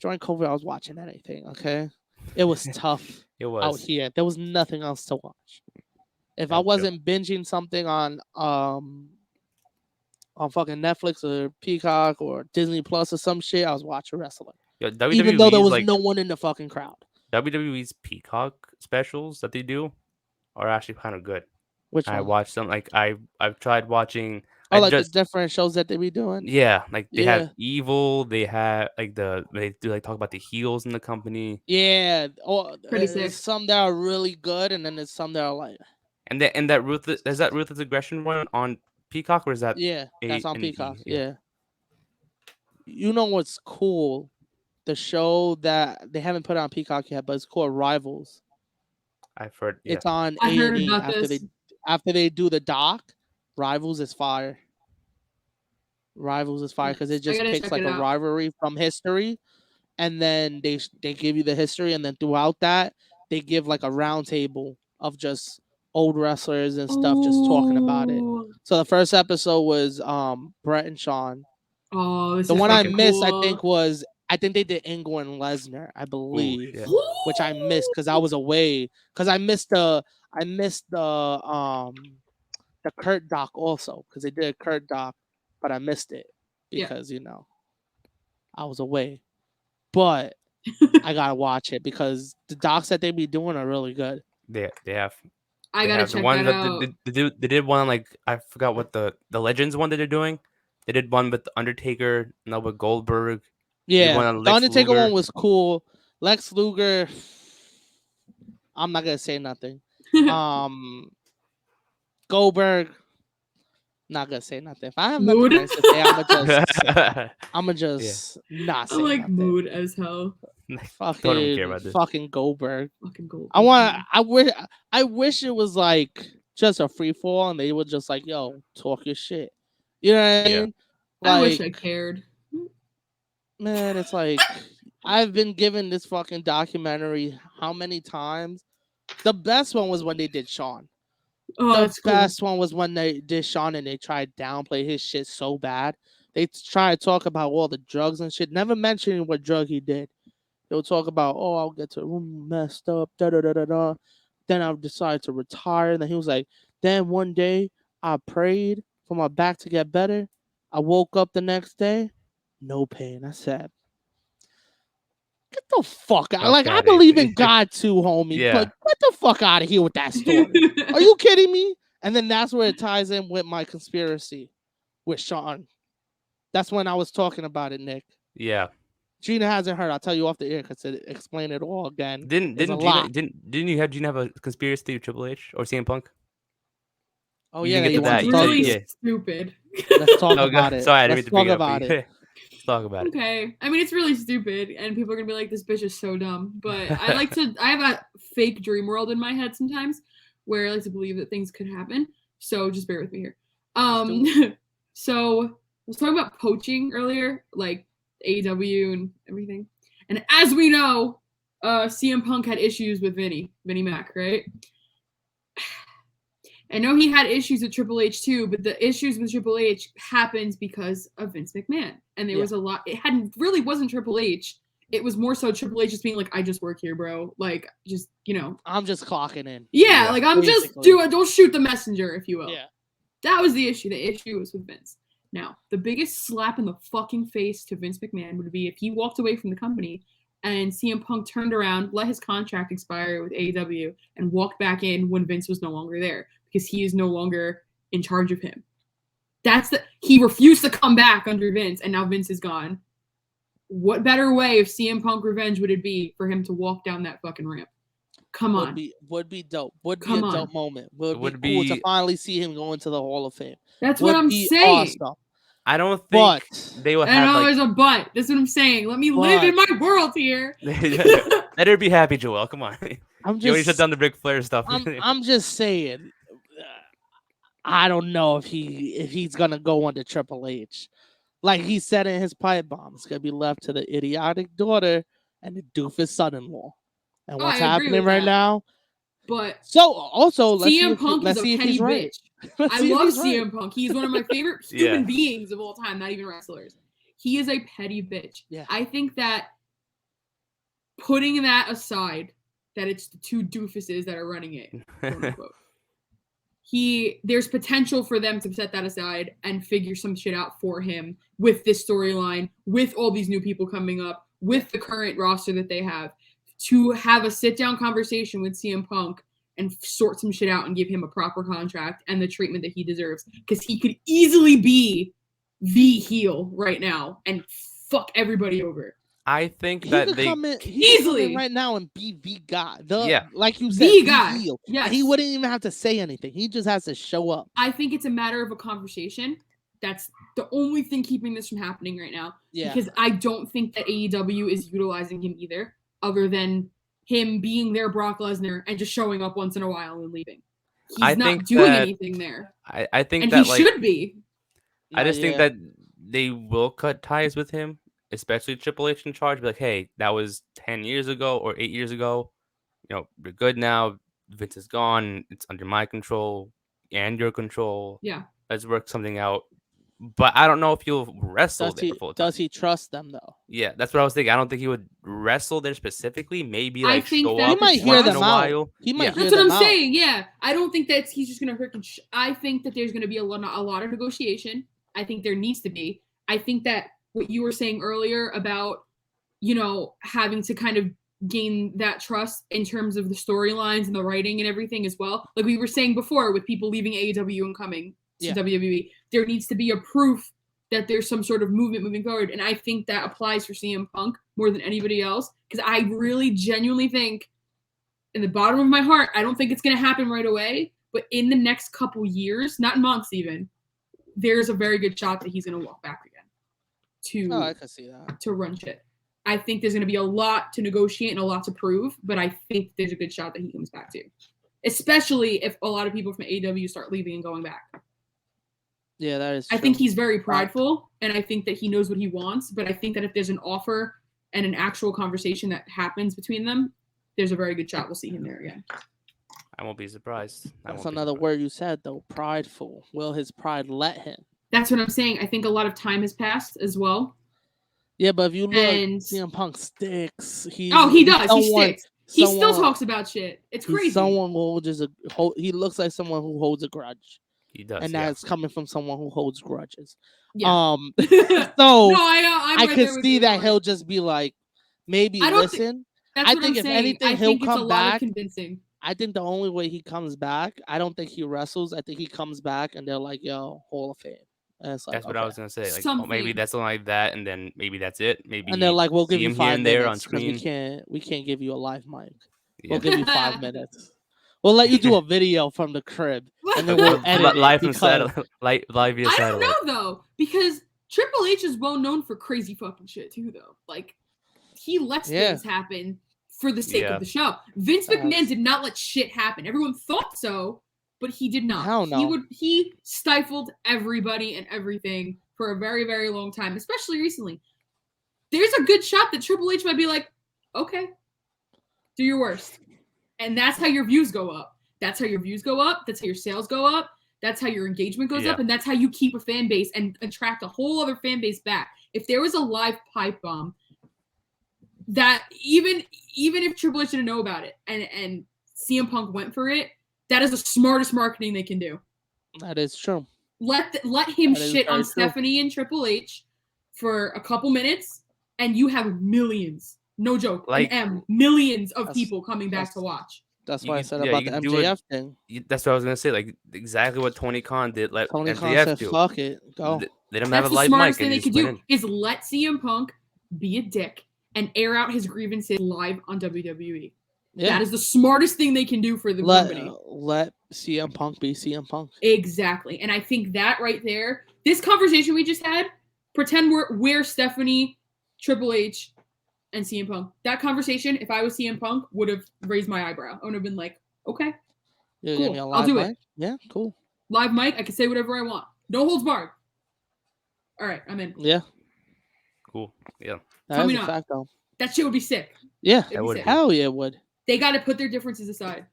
S2: during COVID, I was watching anything. Okay, it was tough
S1: it
S2: out
S1: was.
S2: here. There was nothing else to watch. If I
S1: That's true.
S2: wasn't binging something on fucking Netflix or Peacock or Disney Plus or some shit, I was watching wrestling.
S1: Yo,
S2: Even though there was
S1: like,
S2: no one in the fucking crowd.
S1: WWE's Peacock specials that they do are actually kind of good.
S2: Which
S1: I
S2: one?
S1: watched them. Like I've tried watching.
S2: Oh, like the different shows that they be doing.
S1: Yeah, like they
S2: Yeah.
S1: have Evil. They have like they do like talk about the heels in the company.
S2: Yeah. Oh,
S3: Pretty sick.
S2: there's some that are really good, and then there's some that are like.
S1: And that Ruthless Aggression one on Peacock, or is that
S2: that's on
S1: A&E?
S2: Peacock. Yeah. You know what's cool? The show that they haven't put on Peacock yet, but it's called Rivals.
S1: I've heard. Yeah.
S2: It's on
S3: I heard
S2: A&E
S3: about this.
S2: after they do the doc. Rivals is fire. Rivals is fire because it just
S3: gotta
S2: picks
S3: check
S2: like
S3: it
S2: a
S3: out.
S2: rivalry from history, and then they give you the history, and then throughout that they give like a round table of just old wrestlers and stuff just talking about it.
S3: Ooh.
S2: So the first episode was Brett and Sean.
S3: Oh, this
S2: The
S3: is
S2: one I
S3: fucking
S2: missed,
S3: cool.
S2: I think they did Angle and Lesnar, I believe,
S1: shit.
S2: which I missed because I was away. Because I missed the Kurt doc also because they did a Kurt doc, but I missed it because I was away. But I gotta watch it because the docs that they be doing are really good.
S1: They have.
S3: I
S1: They
S3: gotta
S1: have the
S3: check
S1: one
S3: that out.
S1: they did one like I forgot what the Legends one that they're doing. They did one with the Undertaker, and with Goldberg.
S2: Yeah,
S1: one on
S2: the
S1: Lex
S2: Undertaker
S1: Luger.
S2: one was cool. Lex Luger, I'm not gonna say nothing. Goldberg, not gonna say nothing. If I have nothing
S3: Mood.
S2: nice to say, I'm gonna just not say
S3: I'm like
S2: nothing.
S3: mood as hell.
S1: Don't even care about this.
S2: Fucking Goldberg.
S3: Fucking Goldberg.
S2: I wish it was like just a free fall and they would just like, yo, talk your shit. You know what I mean?
S3: I wish I
S2: Like,
S3: cared.
S2: man, it's like I've been given this fucking documentary how many times? The best one was when they did Sean.
S3: Oh,
S2: The
S3: that's cool.
S2: best one was when they did Sean and they tried to downplay his shit so bad. They try to talk about all the drugs and shit, never mentioning what drug he did. They'll talk about, oh, I'll get to messed up, da da da da da. Then I decided to retire. And then he was like, then one day I prayed for my back to get better. I woke up the next day, no pain. I said, get the fuck out. Like, I
S1: outta here.
S2: believe in God too, homie.
S1: Yeah.
S2: But get the fuck out of here with that story. Are you kidding me? And then that's where it ties in with my conspiracy with Sean. That's when I was talking about it, Nick.
S1: Yeah.
S2: Gina hasn't heard. I'll tell you off the air because to explain it all again.
S1: Didn't you have Gina have a conspiracy with Triple H or CM Punk?
S2: Oh
S1: You
S2: yeah,
S1: didn't
S2: you
S1: get to
S2: want
S1: that.
S2: to
S1: You
S3: Really
S1: said- yeah.
S3: stupid.
S2: Let's talk
S1: No,
S2: about it.
S1: Sorry, I didn't
S2: Let's
S1: mean to
S2: talk
S1: bring
S2: about
S1: it
S2: it.
S1: up. Let's talk about it.
S3: Okay. I mean, it's really stupid, and people are gonna be like, "This bitch is so dumb." But I like to. I have a fake dream world in my head sometimes, where I like to believe that things could happen. So just bear with me here. So I was talking about poaching earlier, like AEW and everything. And as we know, CM Punk had issues with Vinnie Mac, right? I know he had issues with Triple H too, but the issues with Triple H happens because of Vince McMahon. And there was a lot. It really wasn't Triple H. It was more so Triple H just being like, I just work here, bro. Like, just,
S2: I'm just clocking in.
S3: Yeah, like I'm
S2: basically.
S3: just don't shoot the messenger, if you will.
S2: Yeah.
S3: That was the issue. The issue was with Vince. Now, the biggest slap in the fucking face to Vince McMahon would be if he walked away from the company and CM Punk turned around, let his contract expire with AEW, and walked back in when Vince was no longer there because he is no longer in charge of him. He refused to come back under Vince, and now Vince is gone. What better way of CM Punk revenge would it be for him to walk down that fucking ramp? Come on.
S2: Would be dope. Would be a
S3: Come on.
S2: dope moment. Would
S1: Would
S2: be cool to
S1: be-
S2: finally see him go into the Hall of Fame.
S3: That's
S2: Would
S3: what I'm
S2: be
S3: saying.
S2: awesome.
S1: I don't think
S2: But
S1: they will
S3: I
S1: have
S3: know
S1: like.
S3: there's a but. That's what I'm saying. Let me live in my world here.
S1: Let her be happy, Joel. Come on.
S2: I'm
S1: You already shut
S2: just
S1: down the Ric Flair stuff.
S2: I'm just saying. I don't know if he's gonna go under Triple H. Like he said in his pipe bomb, it's gonna be left to the idiotic daughter and the doofus son-in-law. And
S3: Oh,
S2: what's
S3: I agree
S2: happening
S3: with
S2: right
S3: that.
S2: now?
S3: But
S2: So also let's
S3: CM Punk
S2: let's
S3: is
S2: see
S3: a
S2: if
S3: petty
S2: he's right.
S3: bitch.
S2: Let's
S3: I
S2: see if
S3: love
S2: he's right.
S3: CM Punk. He's one of my favorite
S1: Yeah.
S3: human beings of all time, not even wrestlers. He is a petty bitch.
S2: Yeah.
S3: I think that putting that aside, that it's the two doofuses that are running it, quote unquote, there's potential for them to set that aside and figure some shit out for him with this storyline, with all these new people coming up, with the current roster that they have, to have a sit-down conversation with CM Punk and sort some shit out and give him a proper contract and the treatment that he deserves. Because he could easily be the heel right now and fuck everybody over.
S1: I think
S2: He
S1: that
S2: could
S1: they
S2: come in
S3: easily
S2: right now and be the guy.
S1: Yeah.
S2: Like you said,
S3: The
S2: the
S3: guy.
S2: heel.
S3: Yes.
S2: He wouldn't even have to say anything. He just has to show up.
S3: I think it's a matter of a conversation. That's the only thing keeping this from happening right now.
S2: Yeah.
S3: Because I don't think that AEW is utilizing him either, other than him being their Brock Lesnar and just showing up once in a while and leaving. He's
S1: I
S3: not
S1: think
S3: doing
S1: that-
S3: anything there.
S1: I think
S3: And
S1: that
S3: he
S1: like
S3: should be.
S1: I just think
S2: Yeah.
S1: that they will cut ties with him, especially Triple H in charge. Be like, hey, that was 10 years ago or 8 years ago. You know, you're good now. Vince is gone. It's under my control and your control.
S3: Yeah.
S1: Let's work something out. But I don't know if he'll wrestle
S2: Does
S1: there
S2: he
S1: full time.
S2: does he trust them though?
S1: Yeah, that's what I was thinking. I don't think he would wrestle there specifically. Maybe
S3: I
S1: like
S3: think
S1: show
S3: that-
S1: up
S3: He might
S2: hear
S1: once in
S2: them
S1: a
S2: out.
S1: while.
S2: He might
S1: Yeah.
S2: hear
S3: That's what
S2: them
S3: I'm
S2: out.
S3: saying. Yeah. I don't think that he's just going to I think that there's going to be a lot of negotiation. I think there needs to be. I think that what you were saying earlier about, having to kind of gain that trust in terms of the storylines and the writing and everything as well. Like we were saying before with people leaving AEW and coming to
S2: Yeah.
S3: WWE, there needs to be a proof that there's some sort of movement moving forward. And I think that applies for CM Punk more than anybody else. Because I really genuinely think, in the bottom of my heart, I don't think it's going to happen right away. But in the next couple years, not months even, there's a very good shot that he's going to walk back again
S2: Oh, I can see that.
S3: to run shit. I think there's going to be a lot to negotiate and a lot to prove, but I think there's a good shot that he comes back too. Especially if a lot of people from AEW start leaving and going back.
S2: Yeah, that is
S3: I
S2: true.
S3: think he's very prideful, and I think that he knows what he wants, but I think that if there's an offer and an actual conversation that happens between them, there's a very good shot we'll see him there again.
S1: I won't be surprised.
S2: That's another word you said though. Prideful. Will his pride let him?
S3: That's what I'm saying. I think a lot of time has passed as well.
S2: Yeah, but if you look,
S3: And
S2: CM Punk sticks.
S3: he does. He sticks. He still
S2: someone-
S3: talks about shit. It's
S2: he's
S3: crazy.
S2: Someone who he looks like someone who holds a grudge,
S1: He does.
S2: and
S1: yeah.
S2: that's coming from someone who holds grudges.
S3: Yeah.
S2: So
S3: no, I'm
S2: I
S3: right
S2: could
S3: there with
S2: see
S3: you,
S2: that
S3: Mark.
S2: he'll just be like, maybe
S3: I don't thi-
S2: listen.
S3: That's
S2: I
S3: what
S2: think
S3: I'm
S2: if
S3: saying.
S2: anything,
S3: I
S2: he'll
S3: think it's
S2: come
S3: a lot
S2: back.
S3: of convincing.
S2: I think the only way he comes back, I don't think he wrestles. I think he comes back, and they're like, "Yo, Hall of Fame." And it's like,
S1: That's what I
S2: okay.
S1: was gonna say. Like,
S3: Something.
S1: maybe that's something like that, and then maybe that's it. Maybe
S2: And they're like, "We'll give
S1: see
S2: you
S1: him here
S2: 5
S1: and there on
S2: minutes because
S1: screen.
S2: we can't give you a live mic.
S1: Yeah.
S2: We'll give you 5 minutes. We'll let you do a video from the crib, and then we'll edit it
S1: live from
S2: because-
S1: satellite, live via
S3: I don't
S1: satellite.
S3: know though, because Triple H is well known for crazy fucking shit too, though. Like he lets
S2: Yeah.
S3: things happen for the sake
S1: Yeah.
S3: of the show. Vince McMahon
S2: Facts.
S3: did not let shit happen. Everyone thought so, but he did not.
S2: Hell no.
S3: He stifled everybody and everything for a very, very long time, especially recently. There's a good shot that Triple H might be like, okay, do your worst. And that's how your views go up. That's how your views go up. That's how your sales go up. That's how your engagement goes
S1: Yeah.
S3: up. And that's how you keep a fan base and attract a whole other fan base back. If there was a live pipe bomb, that even if Triple H didn't know about it and CM Punk went for it, that is the smartest marketing they can do.
S2: That is true.
S3: Let him
S2: That is
S3: shit
S2: very
S3: on
S2: true.
S3: Stephanie and Triple H for a couple minutes, and you have millions. No joke.
S1: Like-
S3: millions of
S2: That's-
S3: people coming back
S2: that's-
S3: to watch.
S2: That's
S1: You
S2: why I
S1: could-
S2: said
S1: yeah,
S2: about
S1: you
S2: the
S1: could do it-
S2: MJF thing.
S1: That's what I was gonna say. Like exactly what Tony Khan did. Let
S2: Tony Khan
S1: MJF
S2: said,
S1: do.
S2: "Fuck it, go."
S1: Let him have
S3: That's
S1: a
S3: the
S1: live
S3: smartest
S1: mic
S3: thing
S1: and
S3: they
S1: just
S3: could
S1: went
S3: do
S1: in.
S3: is let CM Punk be a dick and air out his grievances live on WWE.
S2: Yeah.
S3: That is the smartest thing they can do for the company.
S2: Let CM Punk be CM Punk.
S3: Exactly. And I think that right there, this conversation we just had, pretend we're Stephanie, Triple H, and CM Punk. That conversation, if I was CM Punk, would have raised my eyebrow. I would have been like, okay,
S2: You
S3: cool.
S2: give me a
S3: I'll
S2: live
S3: do
S2: mic?
S3: it.
S2: Yeah, cool.
S3: Live mic, I can say whatever I want. No holds barred. All right, I'm in.
S2: Yeah.
S1: Cool. Yeah.
S2: That
S3: Tell
S2: is
S3: me
S2: a
S3: not.
S2: fact, though.
S3: That shit would be sick.
S2: Yeah.
S3: It'd
S1: That
S3: be
S1: would
S3: sick.
S1: be.
S2: Hell yeah, it would.
S3: They got to put their differences aside,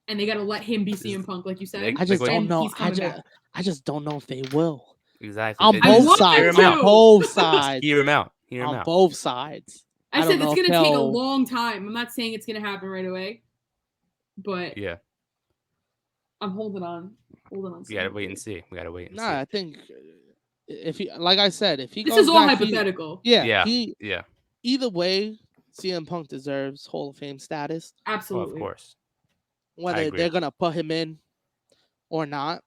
S3: and they got to let him be
S1: Is-
S3: CM Punk, like you said.
S1: Like-
S2: I just
S1: what-
S2: don't
S3: and
S2: know.
S3: he's coming back.
S2: I just don't know if they will.
S1: Exactly.
S2: On
S1: It-
S3: I
S2: both
S3: want them
S2: sides.
S3: to.
S2: On both
S1: Just
S2: sides.
S1: hear him out. Hear him
S2: On
S1: out.
S2: both sides.
S3: I
S2: I
S3: said
S2: don't
S3: it's
S2: know
S3: going
S2: if
S3: to take a
S2: they'll-
S3: long time. I'm not saying it's going to happen right away, but
S1: Yeah.
S3: I'm holding on. Holding on.
S1: We gotta wait and see. We gotta wait and
S2: Nah,
S1: see.
S2: I think if he, like I said, if he
S3: This
S2: goes
S3: is all
S2: back,
S3: hypothetical.
S1: Yeah.
S2: he
S1: Yeah.
S2: either way, CM Punk deserves Hall of Fame status.
S1: Oh,
S3: Absolutely.
S1: of course.
S2: Whether
S1: agree.
S2: they're gonna put him in or not,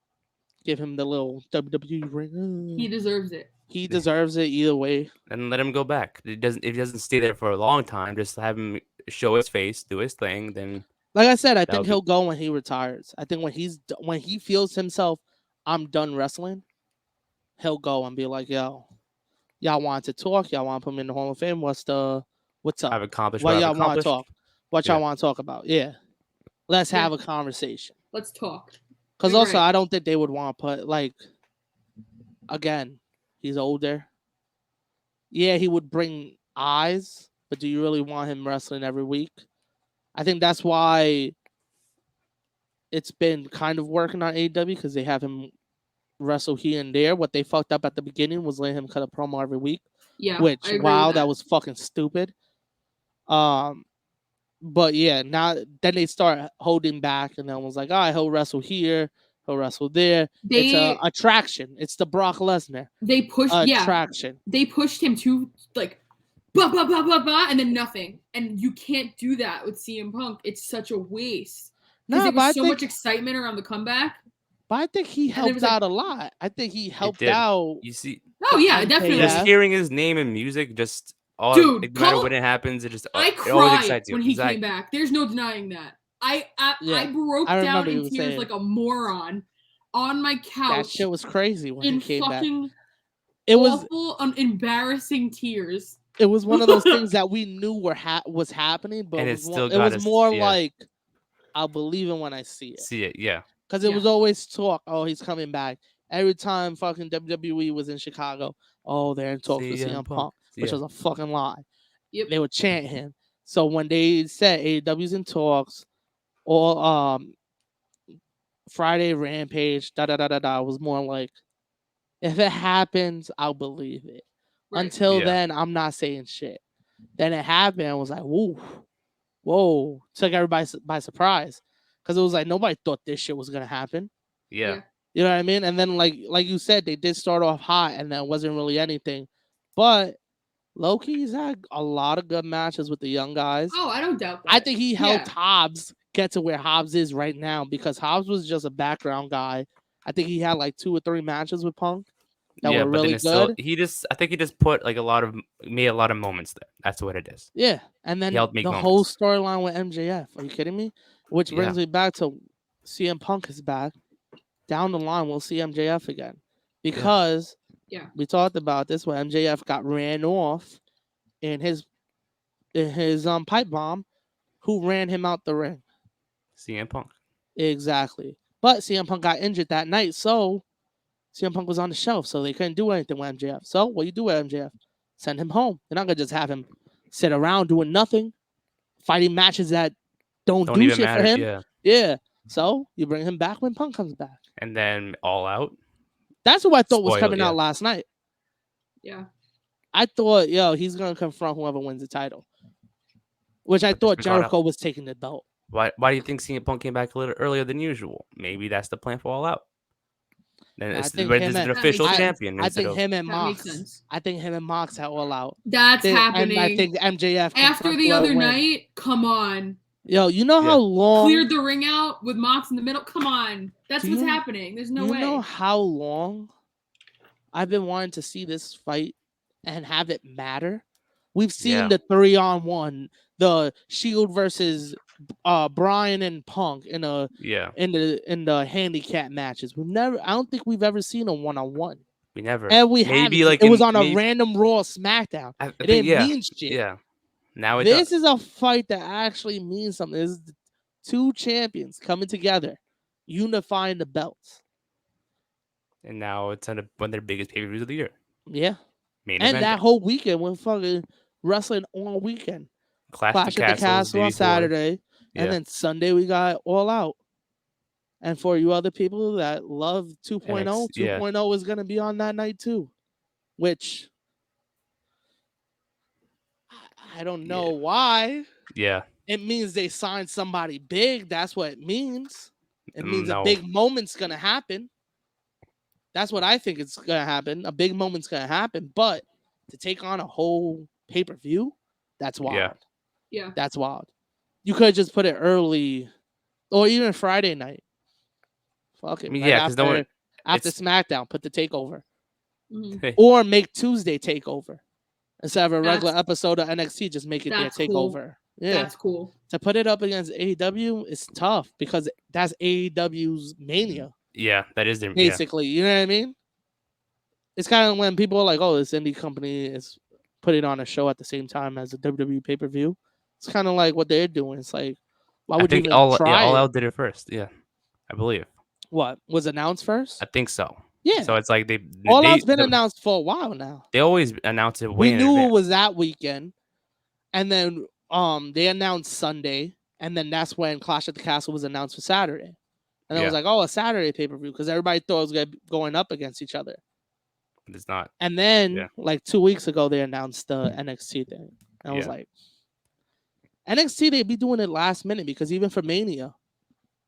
S2: give him the little WWE ring.
S3: He deserves it.
S2: He deserves it either way.
S1: And let him go back. It doesn't. If he doesn't stay there for a long time, just have him show his face, do his thing. Then
S2: Like I said, I
S1: That
S2: think
S1: would be-
S2: he'll go when he retires. I think when he feels himself, I'm done wrestling. He'll go and be like, "Yo, y'all want to talk? Y'all want to put me in the Hall of Fame? What's up?
S1: I've accomplished
S2: What
S1: what I've
S2: y'all want to
S1: accomplished.
S2: talk? What
S1: Yeah.
S2: y'all want to talk about? Yeah, let's
S3: Yeah.
S2: have a conversation."
S3: Let's talk.
S2: Because
S3: You're
S2: also,
S3: right.
S2: I don't think they would want to put like, again, he's older. Yeah, he would bring eyes, but do you really want him wrestling every week? I think that's why it's been kind of working on AEW because they have him wrestle here and there. What they fucked up at the beginning was letting him cut a promo every week,
S3: Yeah.
S2: which
S3: I agree
S2: wow,
S3: with
S2: that was fucking stupid. But yeah, now then they start holding back, and then was like, all right, he'll wrestle here, he'll wrestle there. It's
S3: They
S2: a attraction. It's the Brock Lesnar
S3: they pushed
S2: attraction.
S3: they pushed him to like blah blah blah blah blah and then nothing. And you can't do that with CM Punk. It's such a waste. Because
S2: No,
S3: there
S2: but I
S3: was so
S2: think,
S3: much excitement around the comeback.
S2: but I think he
S3: it
S2: helped
S3: was like-
S2: out a lot. I think he helped
S1: did.
S2: out.
S1: You see,
S3: Oh yeah,
S2: MJF.
S3: definitely.
S1: just hearing his name and music, just all.
S3: Dude,
S1: no matter
S3: call-
S1: when it happens, it just.
S3: I
S1: it always
S3: cried
S1: excites you.
S3: when he
S1: Exactly.
S3: came back. There's no denying that. I
S2: Yeah,
S3: broke
S2: I
S3: down
S2: remember you
S3: in
S2: were
S3: tears
S2: saying.
S3: like a moron on my
S2: That
S3: couch
S2: shit was crazy when
S3: in
S2: he came back.
S3: fucking
S2: It was
S3: awful, embarrassing tears.
S2: it was one of those things that we knew was happening, but
S1: And
S2: it
S1: it
S2: was,
S1: still
S2: it
S1: got
S2: was
S1: us-
S2: more
S1: yeah.
S2: like I'll believe it when I see it.
S1: See it, yeah.
S2: Because it
S3: Yeah.
S2: was always talk, oh, he's coming back. Every time fucking WWE was in Chicago, oh, they're in talks with CM Punk, which
S1: Yeah.
S2: was a fucking lie.
S3: Yep.
S2: They would chant him. So when they said AEW's in talks, or Friday Rampage, da da da da da, was more like, if it happens, I'll believe it.
S3: Right.
S2: Until
S1: Yeah.
S2: then, I'm not saying shit. Then it happened. I was like, whoa, took everybody by surprise, because it was like nobody thought this shit was gonna happen.
S1: Yeah.
S2: You know what I mean? And then like you said, they did start off hot, and then it wasn't really anything. But Loki's had a lot of good matches with the young guys.
S3: Oh, I don't doubt that.
S2: I think he helped
S3: Yeah.
S2: Hobbs get to where Hobbs is right now, because Hobbs was just a background guy. I think he had like 2 or 3 matches with Punk that
S1: yeah,
S2: were
S1: but then
S2: really
S1: it's still,
S2: good.
S1: I think he just put like made a lot of moments there. That's what it is.
S2: Yeah, and then
S1: helped make
S2: the whole
S1: moments.
S2: storyline with MJF. Are you kidding me? Which brings me back to CM Punk is back. Down the line, we'll see MJF again, because
S3: Yeah.
S2: we talked about this when MJF got ran off in his pipe bomb. Who ran him out the ring?
S1: CM Punk.
S2: Exactly. But CM Punk got injured that night, so CM Punk was on the shelf, so they couldn't do anything with MJF. So what do you do with MJF? Send him home. You're not gonna just have him sit around doing nothing, fighting matches that don't do
S1: even
S2: shit
S1: matter.
S2: for him.
S1: Yeah.
S2: Yeah. So you bring him back when Punk comes back.
S1: And then All Out.
S2: That's who I thought was
S1: Spoiled,
S2: coming
S1: yeah.
S2: out last night.
S3: Yeah.
S2: I thought, he's gonna confront whoever wins the title. Which I thought
S1: we got out.
S2: Jericho was taking the belt.
S1: Why do you think CM Punk came back a little earlier than usual? Maybe that's the plan for All Out. Then
S2: I
S1: it's
S2: think
S1: but
S2: him
S1: this is an
S2: and-
S1: official
S3: I-
S1: champion.
S2: I
S1: instead
S2: think
S1: of-
S2: him and
S3: That makes
S2: Mox.
S3: sense.
S2: I think him and Mox are all out.
S3: That's happening.
S2: And I think MJF
S3: After
S2: confronts
S3: the
S2: whoever
S3: other
S2: wins.
S3: night, come on.
S2: Yo, you know
S1: Yeah.
S2: how long
S3: Cleared the ring out with Mox in the middle. Come on. That's
S2: Do
S3: what's
S2: you-
S3: happening. There's no
S2: you
S3: way.
S2: know how long I've been wanting to see this fight and have it matter? We've seen
S1: Yeah.
S2: the 3-on-1, the Shield versus Brian and Punk in the handicap matches. I don't think we've ever seen a 1-on-1.
S1: We never.
S2: And we
S1: maybe
S2: haven't.
S1: like
S2: It was
S1: in
S2: on a
S1: maybe,
S2: random Raw SmackDown.
S1: I
S2: It
S1: think
S2: didn't mean shit.
S1: Yeah. Now it
S2: This
S1: does.
S2: is a fight that actually means something. This is the two champions coming together, unifying the belts.
S1: And now it's one of their biggest pay-per-views of the year.
S2: Yeah.
S1: Main
S2: And
S1: event.
S2: that whole weekend went fucking wrestling all weekend.
S1: Clash
S2: at the Castle on Saturday. And then Sunday we got All Out. And for you other people that love 2.0, 2.0 is going to be on that night too. Which I don't know why.
S1: Yeah.
S2: It means they signed somebody big. That's what it means. It means a big moment's going to happen. That's what I think is going to happen. A big moment's going to happen. But to take on a whole pay-per-view, that's wild.
S3: Yeah.
S2: That's wild. You could just put it early or even Friday night. Fuck it. Because after SmackDown, put the takeover.
S3: Mm-hmm.
S2: Or make Tuesday takeover. Instead of a regular episode of NXT, just make it their takeover.
S3: Cool.
S2: Yeah.
S3: That's cool.
S2: To put it up against AEW is tough because that's AEW's Mania.
S1: Yeah, that is their
S2: basically. You know what I mean? It's kind of when people are like, oh, this indie company is putting on a show at the same time as a WWE pay-per-view. It's kind of like what they're doing. It's like, why would you even try
S1: All
S2: it?
S1: Out did it first. Yeah, I believe.
S2: What was announced first?
S1: I think so.
S2: Yeah.
S1: So it's like
S2: All Out's been announced for a while now.
S1: They always announce it.
S2: We knew it was that weekend, and then they announced Sunday, and then that's when Clash at the Castle was announced for Saturday, and it was like, oh, a Saturday pay-per-view because everybody thought it was going up against each other.
S1: But it's not.
S2: And then like 2 weeks ago, they announced the NXT thing, and I was like, NXT, they be doing it last minute because even for Mania.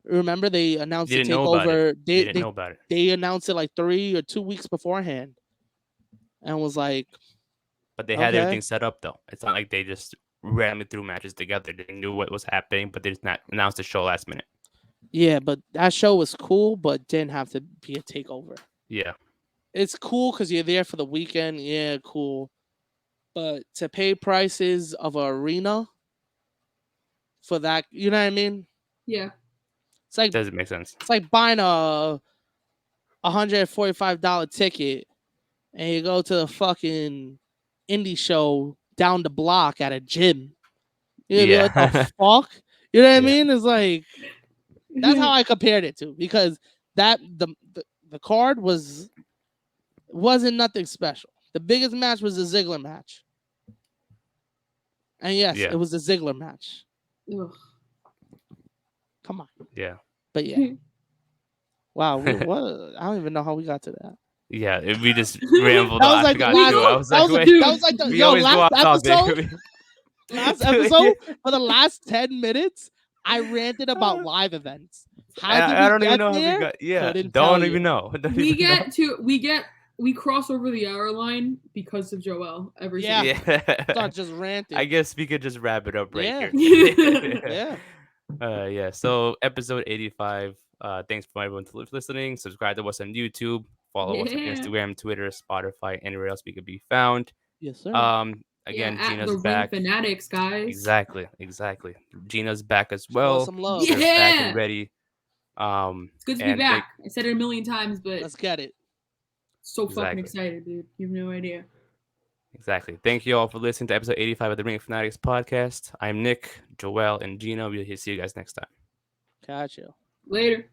S2: Remember, they announced the takeover.
S1: They didn't know about it.
S2: They announced it like 3 or 2 weeks beforehand, and was like.
S1: But they had everything set up though. It's not like they just randomly threw matches together. They knew what was happening, but they just not announced the show last minute.
S2: Yeah, but that show was cool, but didn't have to be a takeover.
S1: Yeah,
S2: it's cool because you're there for the weekend. Yeah, cool, but to pay prices of an arena for that, you know what I mean?
S3: Yeah.
S2: It's like
S1: doesn't make sense.
S2: It's like buying a $145 ticket and you go to the fucking indie show down the block at a gym. You'd be like, what the fuck? You know what I mean? It's like that's how I compared it to because that the card wasn't nothing special. The biggest match was the Ziggler match. And yes, it was the Ziggler match.
S3: Ugh.
S2: Come on.
S1: Yeah.
S2: But yeah. Wow. What? I don't even know how we got to that.
S1: Yeah, we just rambled
S2: on.
S1: That was like
S2: the last episode. Last episode for the last 10 minutes, I ranted about live events.
S1: I don't even know how we got. Yeah, don't even know.
S3: We cross over the hour line because of Joel every
S2: single Start just ranting.
S1: I guess we could just wrap it up right
S2: here.
S1: Yeah. So episode 85. Thanks for everyone for listening. Subscribe to us on YouTube. Follow us on Instagram, Twitter, Spotify, anywhere else we could be found.
S2: Yes, sir.
S1: Again, Gina's
S3: the
S1: back.
S3: Ring Fanatics, guys.
S1: Exactly. Gina's back as well.
S2: Some love.
S1: She's back and ready.
S3: It's good to be back. I said it a million times, but
S2: let's get it.
S3: So fucking excited, dude. You have no idea.
S1: Exactly. Thank you all for listening to episode 85 of the Ring Fanatics Podcast. I'm Nick, Joel, and Gina. We'll see you guys next time.
S2: Catch you.
S3: Later.